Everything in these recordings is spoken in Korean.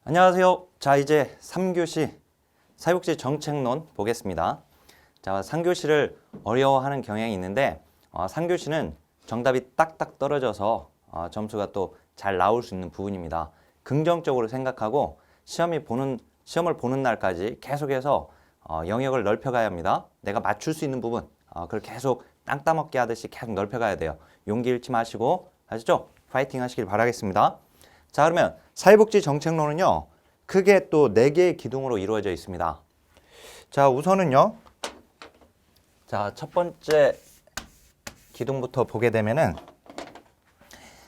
안녕하세요. 자, 이제 3교시 사회복지 정책론 보겠습니다. 자, 3교시를 어려워하는 경향이 있는데 3교시는 정답이 딱딱 떨어져서 점수가 또 잘 나올 수 있는 부분입니다. 긍정적으로 생각하고 시험을 보는 날까지 계속해서 영역을 넓혀가야 합니다. 내가 맞출 수 있는 부분 그걸 계속 땅 따먹게 하듯이 계속 넓혀가야 돼요. 용기 잃지 마시고 아시죠? 파이팅 하시길 바라겠습니다. 자, 그러면 사회복지 정책론은요, 크게 또 4개의 기둥으로 이루어져 있습니다. 자, 우선은요, 자, 첫 번째 기둥부터 보게 되면은,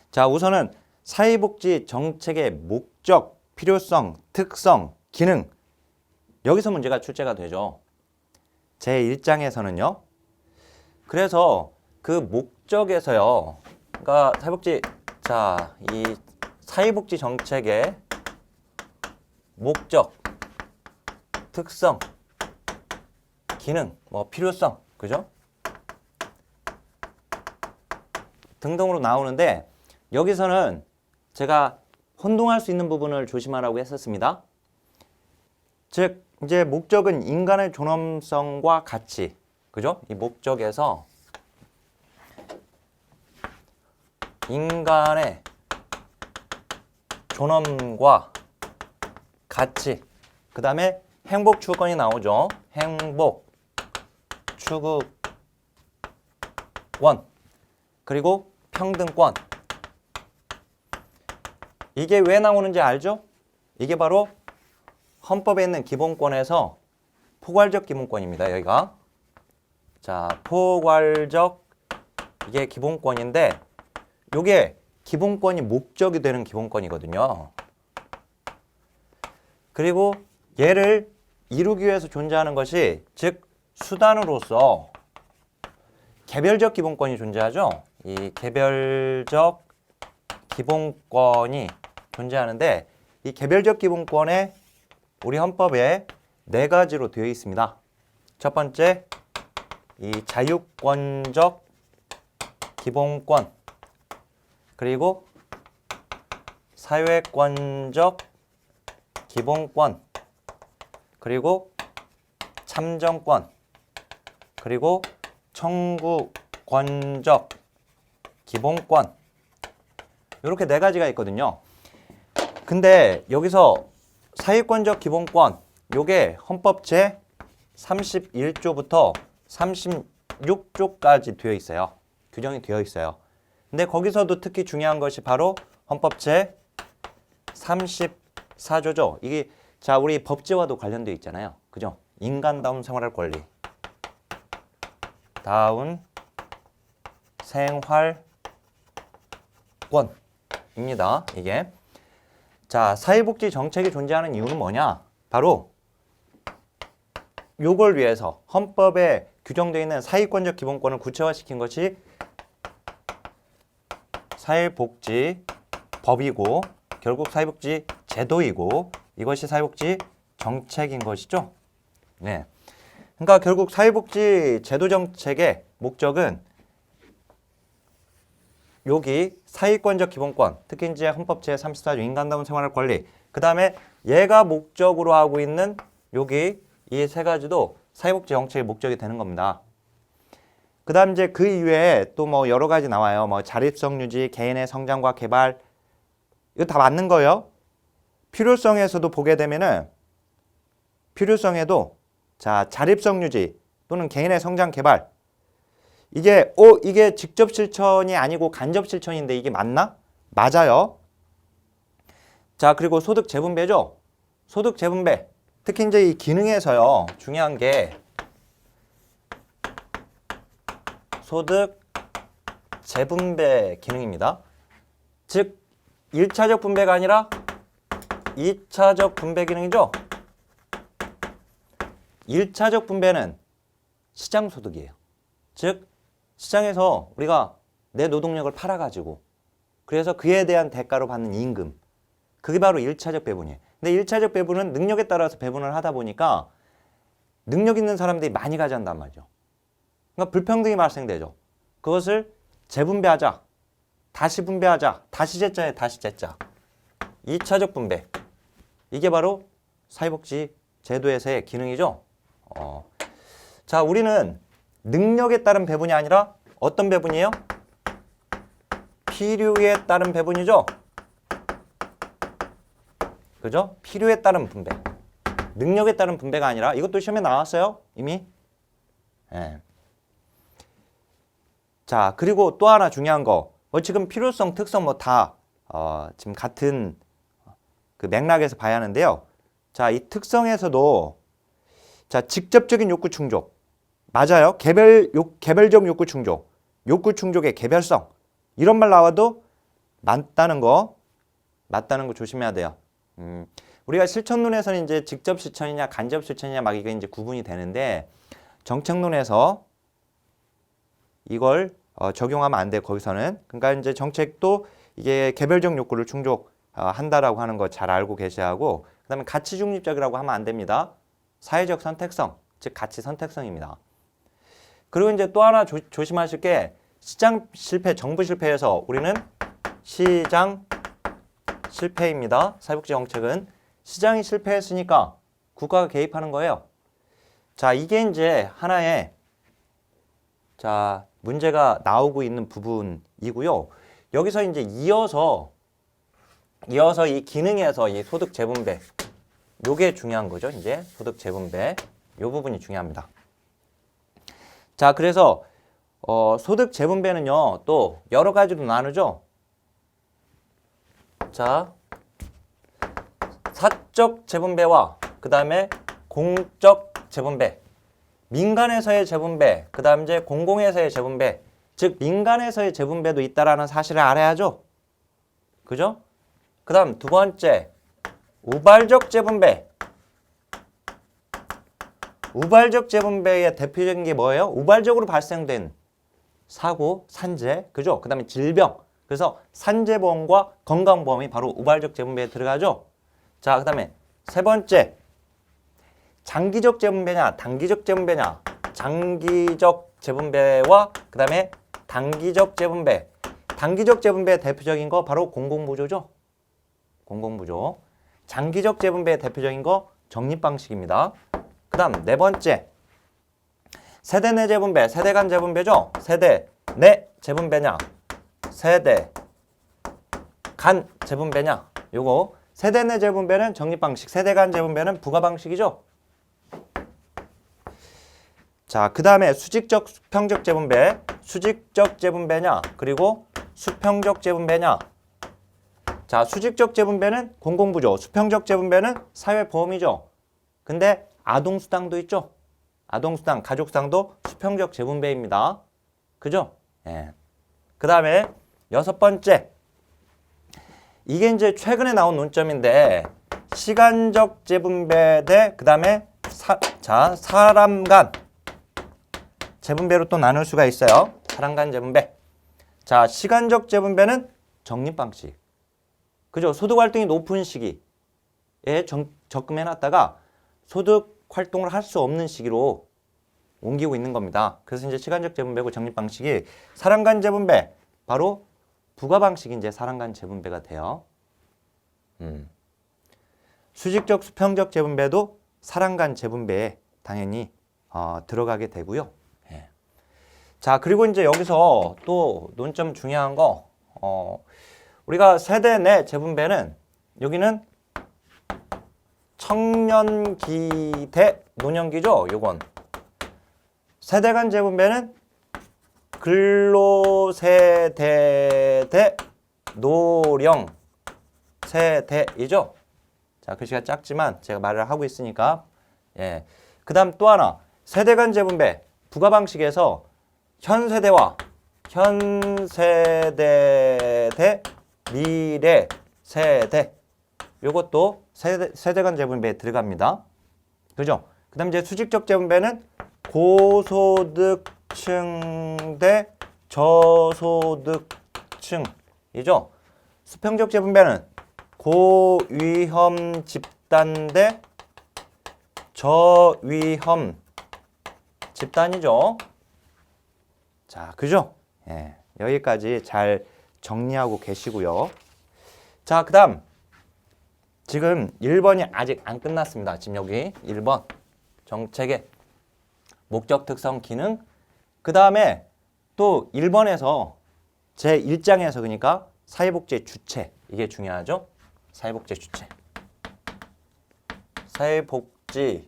자, 우선은 사회복지 정책의 목적, 필요성, 특성, 기능, 여기서 문제가 출제가 되죠. 제 1장에서는요. 그래서 그 목적에서요, 그러니까 이 사회복지 정책의 목적, 특성, 기능, 필요성, 그죠? 등등으로 나오는데 여기서는 제가 혼동할 수 있는 부분을 조심하라고 했었습니다. 즉, 이제 목적은 인간의 존엄성과 가치, 그죠? 이 목적에서 인간의 존엄과 가치, 그 다음에 행복 추구권이 나오죠. 행복 추구권, 그리고 평등권. 이게 왜 나오는지 알죠? 이게 바로 헌법에 있는 기본권에서 포괄적 기본권입니다. 여기가. 자, 포괄적, 이게 기본권인데 이게 기본권이 목적이 되는 기본권이거든요. 그리고 얘를 이루기 위해서 존재하는 것이, 즉 수단으로서 개별적 기본권이 존재하죠. 이 개별적 기본권이 존재하는데 이 개별적 기본권에 우리 헌법에 4가지로 되어 있습니다. 첫 번째, 이 자유권적 기본권, 그리고 사회권적 기본권, 그리고 참정권, 그리고 청구권적 기본권, 이렇게 4가지가 있거든요. 근데 여기서 사회권적 기본권, 요게 헌법 제 31조부터 36조까지 되어 있어요. 규정이 되어 있어요. 근데 거기서도 특히 중요한 것이 바로 헌법 제 34조죠. 이게 자, 우리 법제와도 관련되어 있잖아요. 그죠? 인간다운 생활할 권리. 다운 생활권입니다. 이게. 자, 사회복지 정책이 존재하는 이유는 뭐냐? 바로 요걸 위해서 헌법에 규정되어 있는 사회권적 기본권을 구체화시킨 것이 사회복지법이고 결국 사회복지 제도이고 이것이 사회복지 정책인 것이죠. 네. 그러니까 결국 사회복지 제도 정책의 목적은 여기 사회권적 기본권, 특히 이제 헌법 제34조 인간다운 생활할 권리, 그 다음에 얘가 목적으로 하고 있는 여기 이 3가지도 사회복지 정책의 목적이 되는 겁니다. 그 다음 이제 그 이외에 또 여러 가지 나와요. 자립성 유지, 개인의 성장과 개발, 이거 다 맞는 거예요. 필요성에서도 보게 되면은 필요성에도 자, 자립성 유지 또는 개인의 성장 개발, 이게 직접 실천이 아니고 간접 실천인데 이게 맞나? 맞아요. 자, 그리고 소득 재분배죠. 소득 재분배. 특히 이제 이 기능에서요. 중요한 게 소득 재분배 기능입니다. 즉 1차적 분배가 아니라 2차적 분배 기능이죠. 1차적 분배는 시장 소득이에요. 즉 시장에서 우리가 내 노동력을 팔아가지고 그래서 그에 대한 대가로 받는 임금, 그게 바로 1차적 배분이에요. 근데 1차적 배분은 능력에 따라서 배분을 하다 보니까 능력 있는 사람들이 많이 가져간단 말이죠. 그러니까 불평등이 발생되죠. 그것을 재분배하자, 다시 분배하자, 다시 재자에 다시 재자. 2차적 분배. 이게 바로 사회복지 제도에서의 기능이죠. 자, 우리는 능력에 따른 배분이 아니라 어떤 배분이에요? 필요에 따른 배분이죠. 그죠? 필요에 따른 분배. 능력에 따른 분배가 아니라 이것도 시험에 나왔어요. 이미. 예. 자, 그리고 또 하나 중요한 거. 지금 필요성, 특성 뭐 다 지금 같은 그 맥락에서 봐야 하는데요. 자, 이 특성에서도 자, 직접적인 욕구 충족. 맞아요. 개별적 욕구 충족. 욕구 충족의 개별성. 이런 말 나와도 맞다는 거 조심해야 돼요. 우리가 실천론에서는 이제 직접 실천이냐 간접 실천이냐 막 이게 이제 구분이 되는데 정책론에서 이걸 적용하면 안 돼. 거기서는. 그러니까 이제 정책도 이게 개별적 욕구를 충족한다라고 하는 거 잘 알고 계셔야 하고, 그다음에 가치 중립적이라고 하면 안 됩니다. 사회적 선택성, 즉 가치 선택성입니다. 그리고 이제 또 하나 조심하실 게 시장 실패, 정부 실패에서 우리는 시장 실패입니다. 사회복지 정책은 시장이 실패했으니까 국가가 개입하는 거예요. 자, 이게 이제 하나의 자, 문제가 나오고 있는 부분이고요. 여기서 이제 이어서 이 기능에서 이 소득 재분배, 요게 중요한 거죠. 이제 소득 재분배, 요 부분이 중요합니다. 자, 그래서 소득 재분배는요, 또 여러 가지로 나누죠. 자, 사적 재분배와 그 다음에 공적 재분배, 민간에서의 재분배, 그 다음 이제 공공에서의 재분배, 즉 민간에서의 재분배도 있다라는 사실을 알아야죠. 그죠? 그 다음 두 번째, 우발적 재분배. 우발적 재분배의 대표적인 게 뭐예요? 우발적으로 발생된 사고, 산재, 그죠? 그 다음에 질병. 그래서 산재보험과 건강보험이 바로 우발적 재분배에 들어가죠. 자, 그 다음에 세 번째, 장기적 재분배냐, 단기적 재분배냐. 장기적 재분배와 그 다음에 단기적 재분배. 단기적 재분배의 대표적인 거 바로 공공부조죠. 공공부조. 장기적 재분배의 대표적인 거 적립방식입니다. 그 다음 네 번째, 세대 내 재분배, 세대 간 재분배죠. 세대 내 재분배냐, 세대 간 재분배냐. 요거 세대 내 재분배는 적립방식, 세대 간 재분배는 부가방식이죠. 자, 그 다음에 수직적, 수평적 재분배, 수직적 재분배냐, 그리고 수평적 재분배냐. 자, 수직적 재분배는 공공부조, 수평적 재분배는 사회보험이죠. 근데 아동수당도 있죠. 아동수당, 가족수당도 수평적 재분배입니다. 그죠? 예. 그 다음에 여섯 번째, 이게 이제 최근에 나온 논점인데 시간적 재분배 대 그 다음에 사람 간 재분배로 또 나눌 수가 있어요. 사람 간 재분배. 자, 시간적 재분배는 적립방식. 그죠? 소득 활동이 높은 시기에 적금해놨다가 소득 활동을 할 수 없는 시기로 옮기고 있는 겁니다. 그래서 이제 시간적 재분배고 적립방식이 사람 간 재분배, 바로 부가방식이 이제 사람 간 재분배가 돼요. 수직적, 수평적 재분배도 사람 간 재분배에 당연히 들어가게 되고요. 예. 자, 그리고 이제 여기서 또 논점 중요한 거, 우리가 세대 내 재분배는 여기는 청년기 대 노년기죠. 요건 세대 간 재분배는 근로세대 대 노령 세대이죠. 자, 글씨가 작지만 제가 말을 하고 있으니까. 예. 그 다음 또 하나, 세대 간 재분배 부가방식에서 현 세대와 현 세대 대 미래 세대, 요것도 세대 간 재분배에 들어갑니다. 그죠? 그 다음 이제 수직적 재분배는 고소득층 대 저소득층이죠. 수평적 재분배는 고위험 집단 대 저위험 집단이죠. 자, 그죠? 예, 여기까지 잘 정리하고 계시고요. 자, 그 다음 지금 1번이 아직 안 끝났습니다. 지금 여기 1번 정책의 목적, 특성, 기능. 그 다음에 또 1번에서 제 1장에서 그러니까 사회복지의 주체. 이게 중요하죠. 사회복지의 주체. 사회복지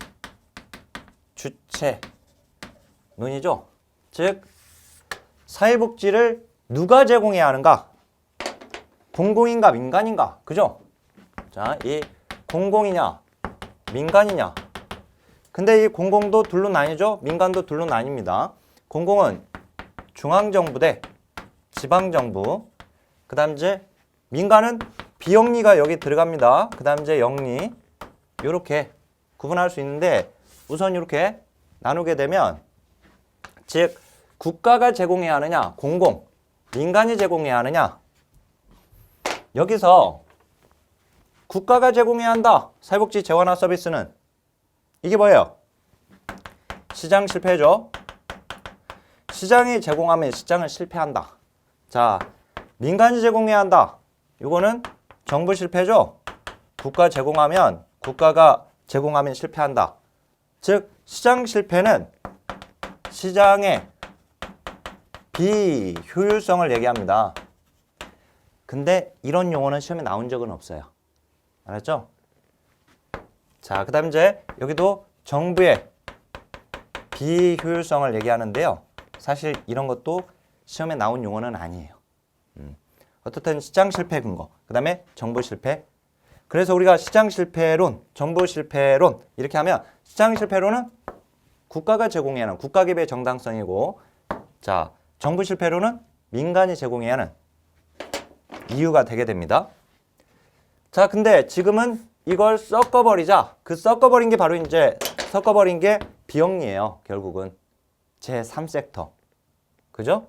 주체 논이죠. 즉 사회복지를 누가 제공해야 하는가? 공공인가 민간인가? 그죠? 자, 이 공공이냐 민간이냐? 근데 이 공공도 둘로 나뉘죠. 민간도 둘로 나뉩니다. 공공은 중앙정부 대 지방정부. 그 다음 이제 민간은 비영리가 여기 들어갑니다. 그 다음 이제 영리. 이렇게 구분할 수 있는데 우선 이렇게 나누게 되면 즉 국가가 제공해야 하느냐 공공, 민간이 제공해야 하느냐. 여기서 국가가 제공해야 한다. 사회복지 재원화 서비스는 이게 뭐예요? 시장 실패죠. 시장이 제공하면 시장은 실패한다. 자, 민간이 제공해야 한다. 이거는 정부 실패죠. 국가가 제공하면 실패한다. 즉 시장 실패는 시장의 비효율성을 얘기합니다. 근데 이런 용어는 시험에 나온 적은 없어요. 알았죠? 자, 그 다음 이제 여기도 정부의 비효율성을 얘기하는데요. 사실 이런 것도 시험에 나온 용어는 아니에요. 어떻든 시장 실패 근거, 그 다음에 정부 실패. 그래서 우리가 시장 실패론, 정부 실패론 이렇게 하면 시장 실패론은 국가가 제공해야 하는 국가 기업의 정당성이고, 자, 정부 실패론은 민간이 제공해야 하는 이유가 되게 됩니다. 자, 근데 지금은 이걸 섞어버리자. 그 섞어버린 게 바로 이제 섞어버린 게 비영리예요. 결국은 제3섹터. 그죠?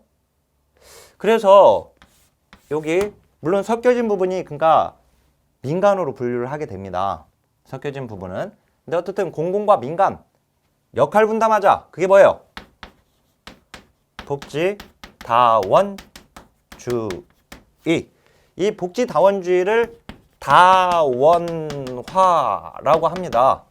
그래서 여기 물론 섞여진 부분이 그러니까 민간으로 분류를 하게 됩니다. 섞여진 부분은. 근데 어쨌든 공공과 민간 역할 분담하자. 그게 뭐예요? 복지다원주의. 이 복지다원주의를 다원화라고 합니다.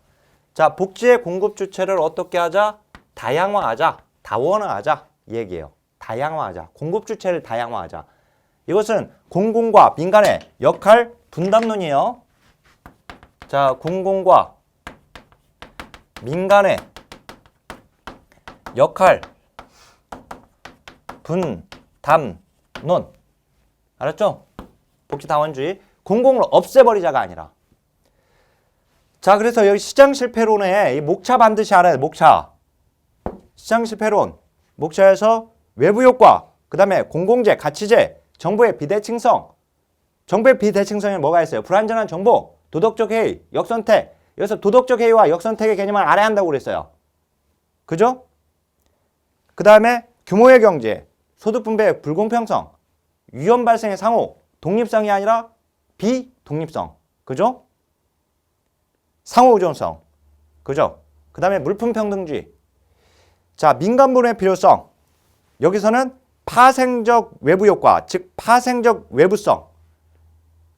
자, 복지의 공급 주체를 어떻게 하자? 다양화하자. 다원화하자. 이 얘기예요. 다양화하자. 공급 주체를 다양화하자. 이것은 공공과 민간의 역할 분담론이에요. 자, 공공과 민간의 역할 분담론. 알았죠? 복지다원주의. 공공을 없애버리자가 아니라. 자, 그래서 여기 시장 실패론에 이 목차 반드시 알아야 돼. 목차. 시장 실패론. 목차에서 외부 효과, 그 다음에 공공재, 가치재, 정부의 비대칭성. 정부의 비대칭성에 뭐가 있어요? 불완전한 정보, 도덕적 해이, 역선택. 여기서 도덕적 해이와 역선택의 개념을 알아야 한다고 그랬어요. 그죠? 그 다음에 규모의 경제, 소득 분배의 불공평성, 위험 발생의 상호, 독립성이 아니라 비독립성. 그죠? 상호의존성. 그죠? 그 다음에 물품평등주의. 자, 민간분의 필요성. 여기서는 파생적 외부 효과, 즉 파생적 외부성.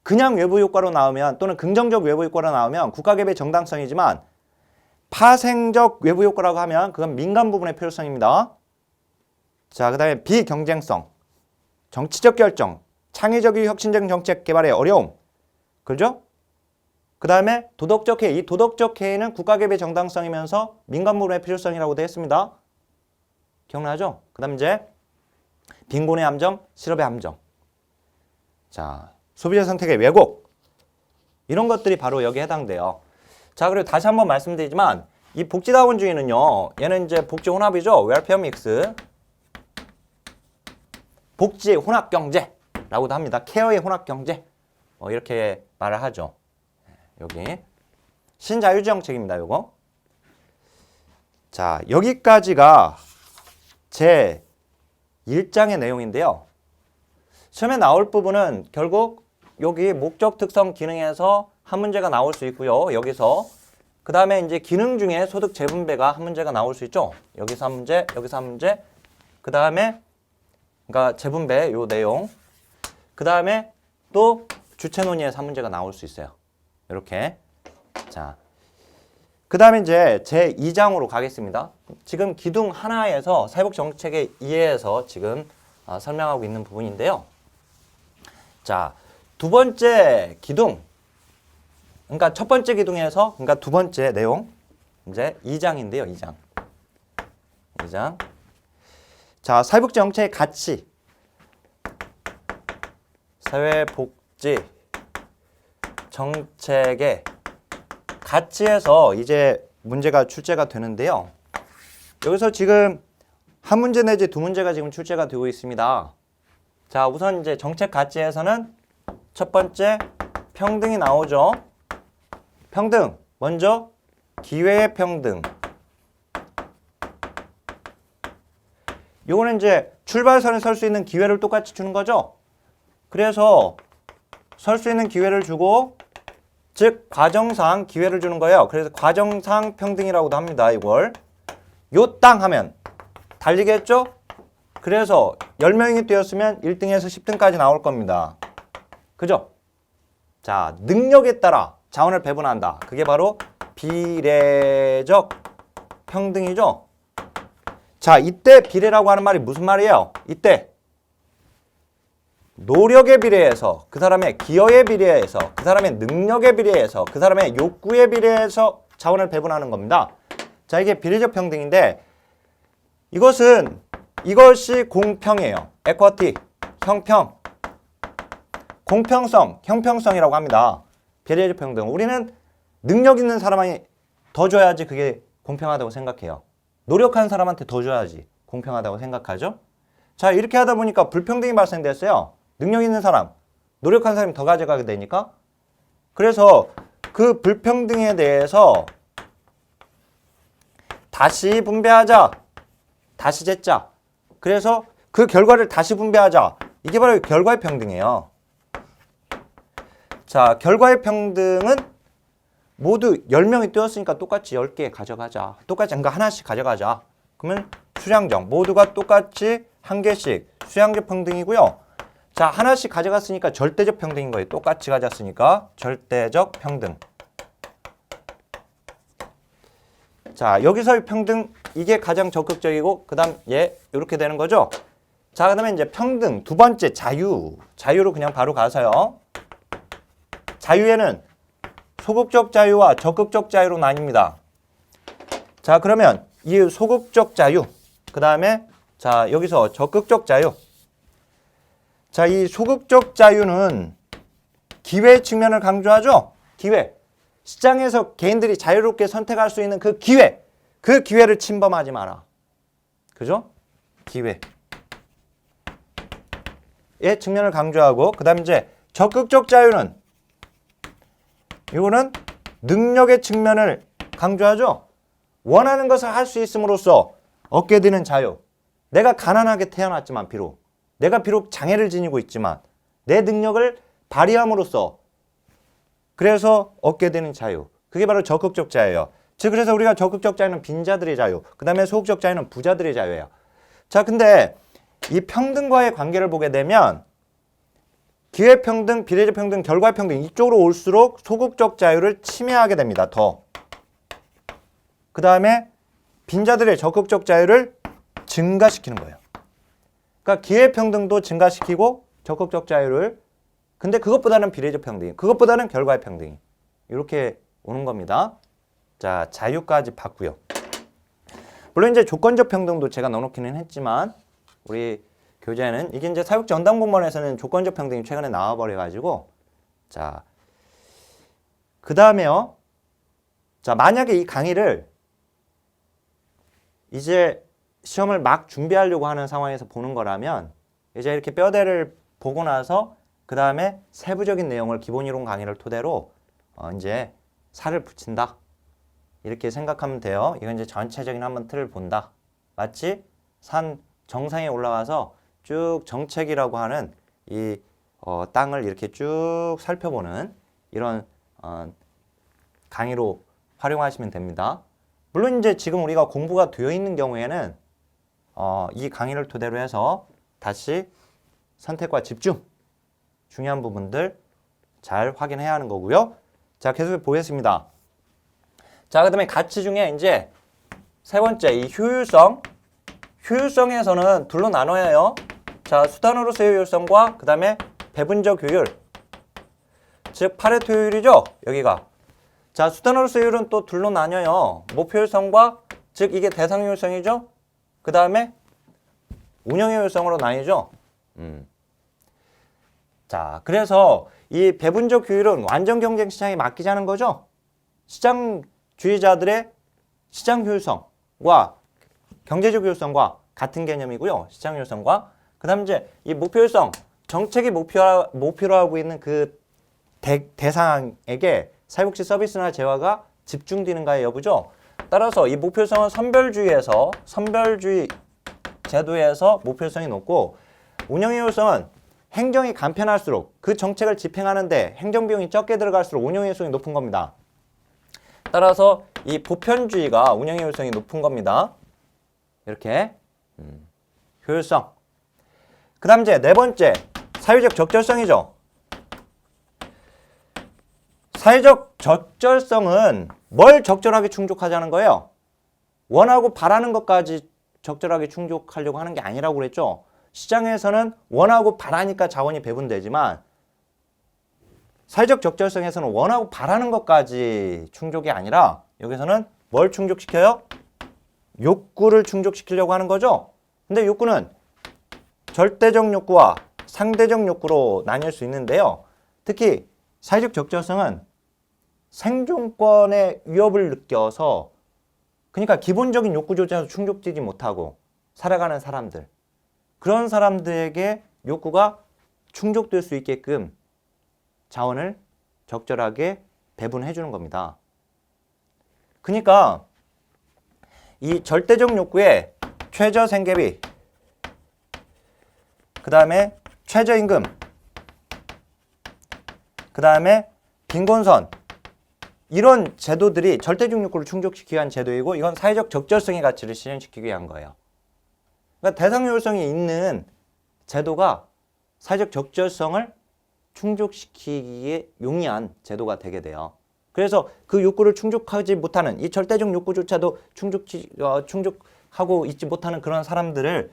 그냥 외부 효과로 나오면 또는 긍정적 외부 효과로 나오면 국가기업의 정당성이지만 파생적 외부 효과라고 하면 그건 민간 부분의 필요성입니다. 자, 그 다음에 비경쟁성, 정치적 결정, 창의적인 혁신적 정책 개발의 어려움. 그죠? 그 다음에 도덕적 해이. 이 도덕적 해이는 국가기업의 정당성이면서 민간 부분의 필요성이라고 되어 있습니다. 기억나죠? 그 다음 이제 빈곤의 함정, 실업의 함정. 자, 소비자 선택의 왜곡. 이런 것들이 바로 여기에 해당돼요. 자, 그리고 다시 한번 말씀드리지만 이 복지다원주의는요. 얘는 이제 복지 혼합이죠. 웰페어 믹스. 복지의 혼합 경제라고도 합니다. 케어의 혼합 경제. 이렇게 말을 하죠. 여기 신자유주의 정책입니다. 요거. 자, 여기까지가 제 1장의 내용인데요. 시험에 나올 부분은 결국 여기 목적, 특성, 기능에서 한 문제가 나올 수 있고요. 여기서 그 다음에 이제 기능 중에 소득 재분배가 한 문제가 나올 수 있죠. 여기서 한 문제, 여기서 한 문제. 그 다음에 그러니까 재분배 요 내용. 그 다음에 또 주체 논의에서 한 문제가 나올 수 있어요. 이렇게. 자, 그 다음에 이제 제 2장으로 가겠습니다. 지금 기둥 하나에서 사회복 정책에 의해서 지금 설명하고 있는 부분인데요. 자, 두 번째 기둥. 그러니까 첫 번째 기둥에서, 그러니까 두 번째 내용. 이제 2장인데요, 2장. 2장. 자, 사회복지 정책의 가치. 사회복지 정책의 가치에서 이제 문제가 출제가 되는데요. 여기서 지금 한 문제 내지 두 문제가 지금 출제가 되고 있습니다. 자, 우선 이제 정책 가치에서는 첫 번째 평등이 나오죠. 평등. 먼저 기회의 평등. 요거는 이제 출발선에 설 수 있는 기회를 똑같이 주는 거죠. 그래서 설 수 있는 기회를 주고, 즉 과정상 기회를 주는 거예요. 그래서 과정상 평등이라고도 합니다. 이걸 요 땅 하면 달리겠죠? 그래서 10명이 뛰었으면 1등에서 10등까지 나올 겁니다. 그죠? 자, 능력에 따라 자원을 배분한다. 그게 바로 비례적 평등이죠. 자, 이때 비례라고 하는 말이 무슨 말이에요? 이때 노력에 비례해서, 그 사람의 기여에 비례해서, 그 사람의 능력에 비례해서, 그 사람의 욕구에 비례해서 자원을 배분하는 겁니다. 자, 이게 비례적 평등인데, 이것이 공평이에요. equity, 형평. 공평성, 형평성이라고 합니다. 비례적 평등. 우리는 능력 있는 사람이 더 줘야지 그게 공평하다고 생각해요. 노력한 사람한테 더 줘야지 공평하다고 생각하죠. 자, 이렇게 하다 보니까 불평등이 발생됐어요. 능력 있는 사람, 노력한 사람이 더 가져가게 되니까. 그래서 그 불평등에 대해서 다시 분배하자. 다시 쟀자. 그래서 그 결과를 다시 분배하자. 이게 바로 결과의 평등이에요. 자, 결과의 평등은 모두 10명이 뛰었으니까 똑같이 10개 가져가자. 똑같이, 그러니까 하나씩 가져가자. 그러면 수량적, 모두가 똑같이 한 개씩 수량적 평등이고요. 자, 하나씩 가져갔으니까 절대적 평등인 거예요. 똑같이 가졌으니까 절대적 평등. 자, 여기서의 평등, 이게 가장 적극적이고, 그 다음 이렇게 되는 거죠. 자, 그 다음에 이제 평등, 두 번째 자유. 자유로 그냥 바로 가서요. 자유에는 소극적 자유와 적극적 자유로 나뉩니다. 자, 그러면 이 소극적 자유, 그 다음에 자, 여기서 적극적 자유. 자, 이 소극적 자유는 기회 측면을 강조하죠. 기회. 시장에서 개인들이 자유롭게 선택할 수 있는 그 기회. 그 기회를 침범하지 마라. 그죠? 기회. 의 측면을 강조하고, 그 다음에 이제 적극적 자유는 이거는 능력의 측면을 강조하죠. 원하는 것을 할 수 있음으로써 얻게 되는 자유. 내가 가난하게 태어났지만 내가 비록 장애를 지니고 있지만 내 능력을 발휘함으로써 그래서 얻게 되는 자유. 그게 바로 적극적 자유예요. 즉 그래서 우리가 적극적 자유는 빈자들의 자유, 그 다음에 소극적 자유는 부자들의 자유예요. 자, 근데 이 평등과의 관계를 보게 되면 기회평등, 비례적 평등, 결과평등 이쪽으로 올수록 소극적 자유를 침해하게 됩니다. 더. 그 다음에 빈자들의 적극적 자유를 증가시키는 거예요. 그러니까 기회평등도 증가시키고 적극적 자유를, 근데 그것보다는 비례적 평등이, 그것보다는 결과의 평등이 이렇게 오는 겁니다. 자, 자유까지 봤고요. 물론 이제 조건적 평등도 제가 넣어놓기는 했지만 우리 교재는 이게 이제 사회복지 전담공무원에서는 조건적 평등이 최근에 나와버려가지고, 자, 그 다음에요. 자, 만약에 이 강의를 이제 시험을 막 준비하려고 하는 상황에서 보는 거라면 이제 이렇게 뼈대를 보고 나서 그 다음에 세부적인 내용을 기본이론 강의를 토대로 이제 살을 붙인다. 이렇게 생각하면 돼요. 이건 이제 전체적인 한번 틀을 본다. 마치 산 정상에 올라가서 쭉 정책이라고 하는 이 땅을 이렇게 쭉 살펴보는 이런 강의로 활용하시면 됩니다. 물론 이제 지금 우리가 공부가 되어 있는 경우에는 이 강의를 토대로 해서 다시 선택과 집중, 중요한 부분들 잘 확인해야 하는 거고요. 자, 계속 보겠습니다. 자, 그 다음에 가치 중에 이제 세 번째, 이 효율성. 효율성에서는 둘로 나눠야 해요. 자, 수단으로서의 효율성과 그 다음에 배분적 효율. 즉, 파레토 효율이죠? 여기가. 자, 수단으로서의 효율은 또 둘로 나뉘어요. 목표 효율성과, 즉, 이게 대상 효율성이죠? 그 다음에 운영 효율성으로 나뉘죠? 자, 그래서 이 배분적 효율은 완전 경쟁 시장에 맡기자는 거죠? 시장주의자들의 시장 효율성과 경제적 효율성과 같은 개념이고요. 시장 효율성과. 그 다음 이제 이 목표 효율성, 정책이 목표로 하고 있는 그 대상에게 사회복지 서비스나 재화가 집중되는가의 여부죠. 따라서 이 목표 효율성은 선별주의 제도에서 목표 효율성이 높고, 운영 효율성은 행정이 간편할수록 그 정책을 집행하는데 행정비용이 적게 들어갈수록 운영 효율성이 높은 겁니다. 따라서 이 보편주의가 운영 효율성이 높은 겁니다. 이렇게 효율성. 그 다음 이제 네 번째, 사회적 적절성이죠. 사회적 적절성은 뭘 적절하게 충족하자는 거예요? 원하고 바라는 것까지 적절하게 충족하려고 하는 게 아니라고 그랬죠. 시장에서는 원하고 바라니까 자원이 배분되지만 사회적 적절성에서는 원하고 바라는 것까지 충족이 아니라 여기서는 뭘 충족시켜요? 욕구를 충족시키려고 하는 거죠. 근데 욕구는 절대적 욕구와 상대적 욕구로 나뉠 수 있는데요. 특히 사회적 적절성은 생존권의 위협을 느껴서, 그러니까 기본적인 욕구조차 충족되지 못하고 살아가는 사람들, 그런 사람들에게 욕구가 충족될 수 있게끔 자원을 적절하게 배분해 주는 겁니다. 그러니까 이 절대적 욕구에 최저 생계비, 그 다음에 최저임금, 그 다음에 빈곤선, 이런 제도들이 절대적 욕구를 충족시키기 위한 제도이고, 이건 사회적 적절성의 가치를 실현시키기 위한 거예요. 그러니까 대상 효율성이 있는 제도가 사회적 적절성을 충족시키기에 용이한 제도가 되게 돼요. 그래서 그 욕구를 충족하지 못하는, 이 절대적 욕구조차도 충족하고 있지 못하는 그런 사람들을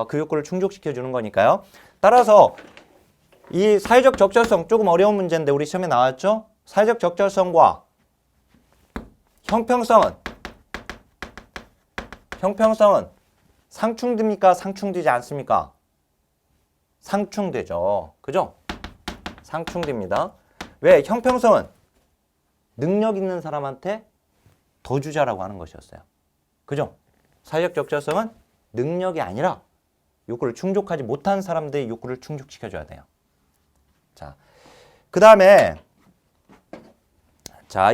그 욕구를 충족시켜 주는 거니까요. 따라서 이 사회적 적절성, 조금 어려운 문제인데 우리 시험에 나왔죠? 사회적 적절성과 형평성은 상충됩니까? 상충되지 않습니까? 상충되죠. 그죠? 상충됩니다. 왜? 형평성은 능력 있는 사람한테 더 주자라고 하는 것이었어요. 그죠? 사회적 적절성은 능력이 아니라 욕구를 충족하지 못한 사람들의 욕구를 충족시켜줘야 돼요. 자, 그 다음에 자,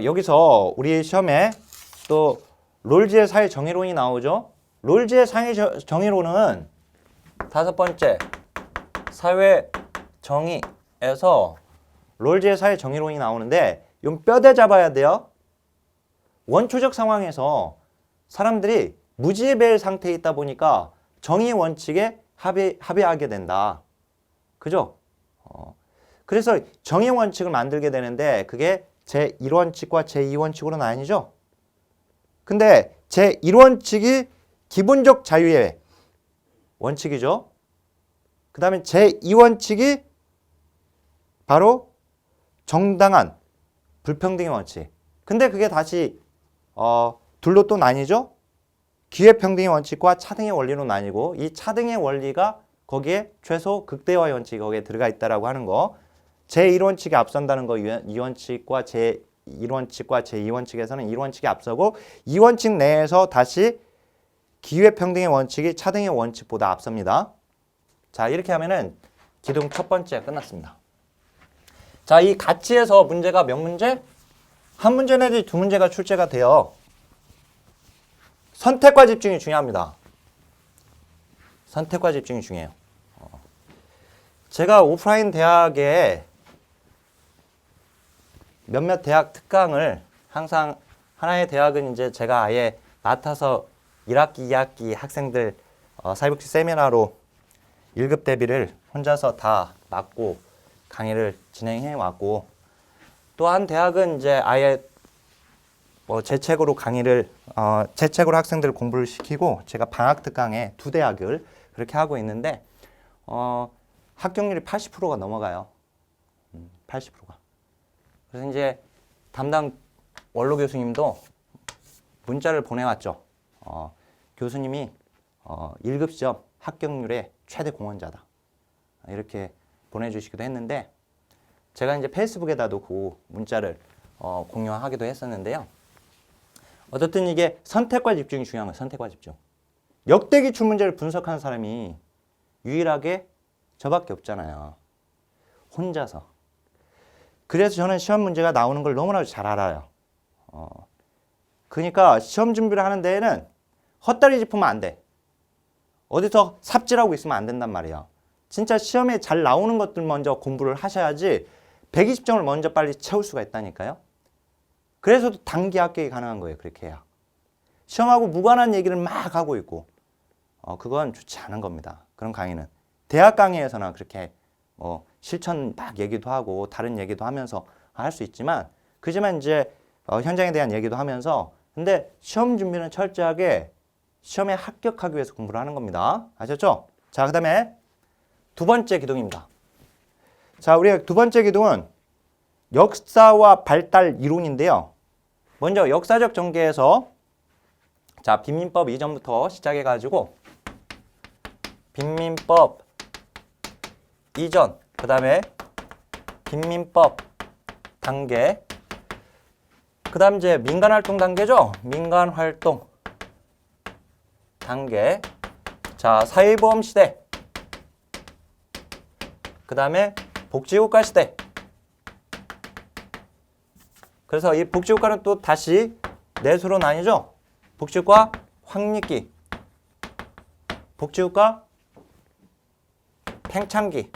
여기서 우리 시험에 또 롤즈의 사회 정의론이 나오죠. 롤즈의 사회 정의론은 다섯 번째, 사회 정의에서 롤즈의 사회 정의론이 나오는데, 이 뼈대 잡아야 돼요. 원초적 상황에서 사람들이 무지배의 상태에 있다 보니까 정의 원칙에 합의하게 된다. 그죠? 그래서 정의 원칙을 만들게 되는데, 그게 제1원칙과 제2원칙으로 나뉘죠. 근데 제1원칙이 기본적 자유의 원칙이죠. 그 다음에 제2원칙이 바로 정당한 불평등의 원칙. 근데 그게 다시 둘로 또 나뉘죠. 기회평등의 원칙과 차등의 원리로 나뉘고, 이 차등의 원리가 거기에 최소 극대화의 원칙이 거기에 들어가 있다라고 하는 거. 제1원칙이 앞선다는 거, 2원칙과 제1원칙과 제2원칙에서는 1원칙이 앞서고, 2원칙 내에서 다시 기회평등의 원칙이 차등의 원칙보다 앞섭니다. 자, 이렇게 하면은 기둥 첫 번째 끝났습니다. 자, 이 가치에서 문제가 몇 문제? 한 문제 내지 두 문제가 출제가 돼요. 선택과 집중이 중요합니다. 선택과 집중이 중요해요. 제가 오프라인 대학에 몇몇 대학 특강을 항상, 하나의 대학은 이제 제가 아예 맡아서 1학기, 2학기 학생들 사회복지 세미나로 1급 대비를 혼자서 다 맡고 강의를 진행해 왔고, 또 한 대학은 이제 아예 뭐 제 책으로 강의를 제 책으로 학생들을 공부를 시키고 제가 방학 특강에 두 대학을 그렇게 하고 있는데 합격률이 80%가 넘어가요. 80%가. 그래서 이제 담당 원로 교수님도 문자를 보내왔죠. 교수님이 1급 시험 합격률의 최대 공헌자다. 이렇게 보내주시기도 했는데 제가 이제 페이스북에다도 그 문자를 공유하기도 했었는데요. 어쨌든 이게 선택과 집중이 중요한 거예요. 선택과 집중. 역대 기출 문제를 분석하는 사람이 유일하게 저밖에 없잖아요. 혼자서. 그래서 저는 시험 문제가 나오는 걸 너무나도 잘 알아요. 그러니까 시험 준비를 하는 데에는 헛다리 짚으면 안 돼. 어디서 삽질하고 있으면 안 된단 말이에요. 진짜 시험에 잘 나오는 것들 먼저 공부를 하셔야지 120점을 먼저 빨리 채울 수가 있다니까요. 그래서도 단기 합격이 가능한 거예요. 그렇게 해야. 시험하고 무관한 얘기를 막 하고 있고 그건 좋지 않은 겁니다. 그런 강의는. 대학 강의에서나 그렇게 실천 막 얘기도 하고 다른 얘기도 하면서 할 수 있지만 그지만 이제 현장에 대한 얘기도 하면서 근데 시험 준비는 철저하게 시험에 합격하기 위해서 공부를 하는 겁니다. 아셨죠? 자, 그 다음에 두 번째 기둥입니다. 자, 우리 두 번째 기둥은 역사와 발달 이론인데요. 먼저 역사적 전개에서 자, 빈민법 이전부터 시작해가지고 빈민법 이전, 그 다음에 빈민법 단계, 그 다음 이제 민간활동 단계죠. 민간활동 단계. 자, 사회보험 시대, 그 다음에 복지국가 시대. 그래서 이 복지국가는 또 다시 넷으로 나뉘죠. 복지국가 확립기, 복지국가 팽창기,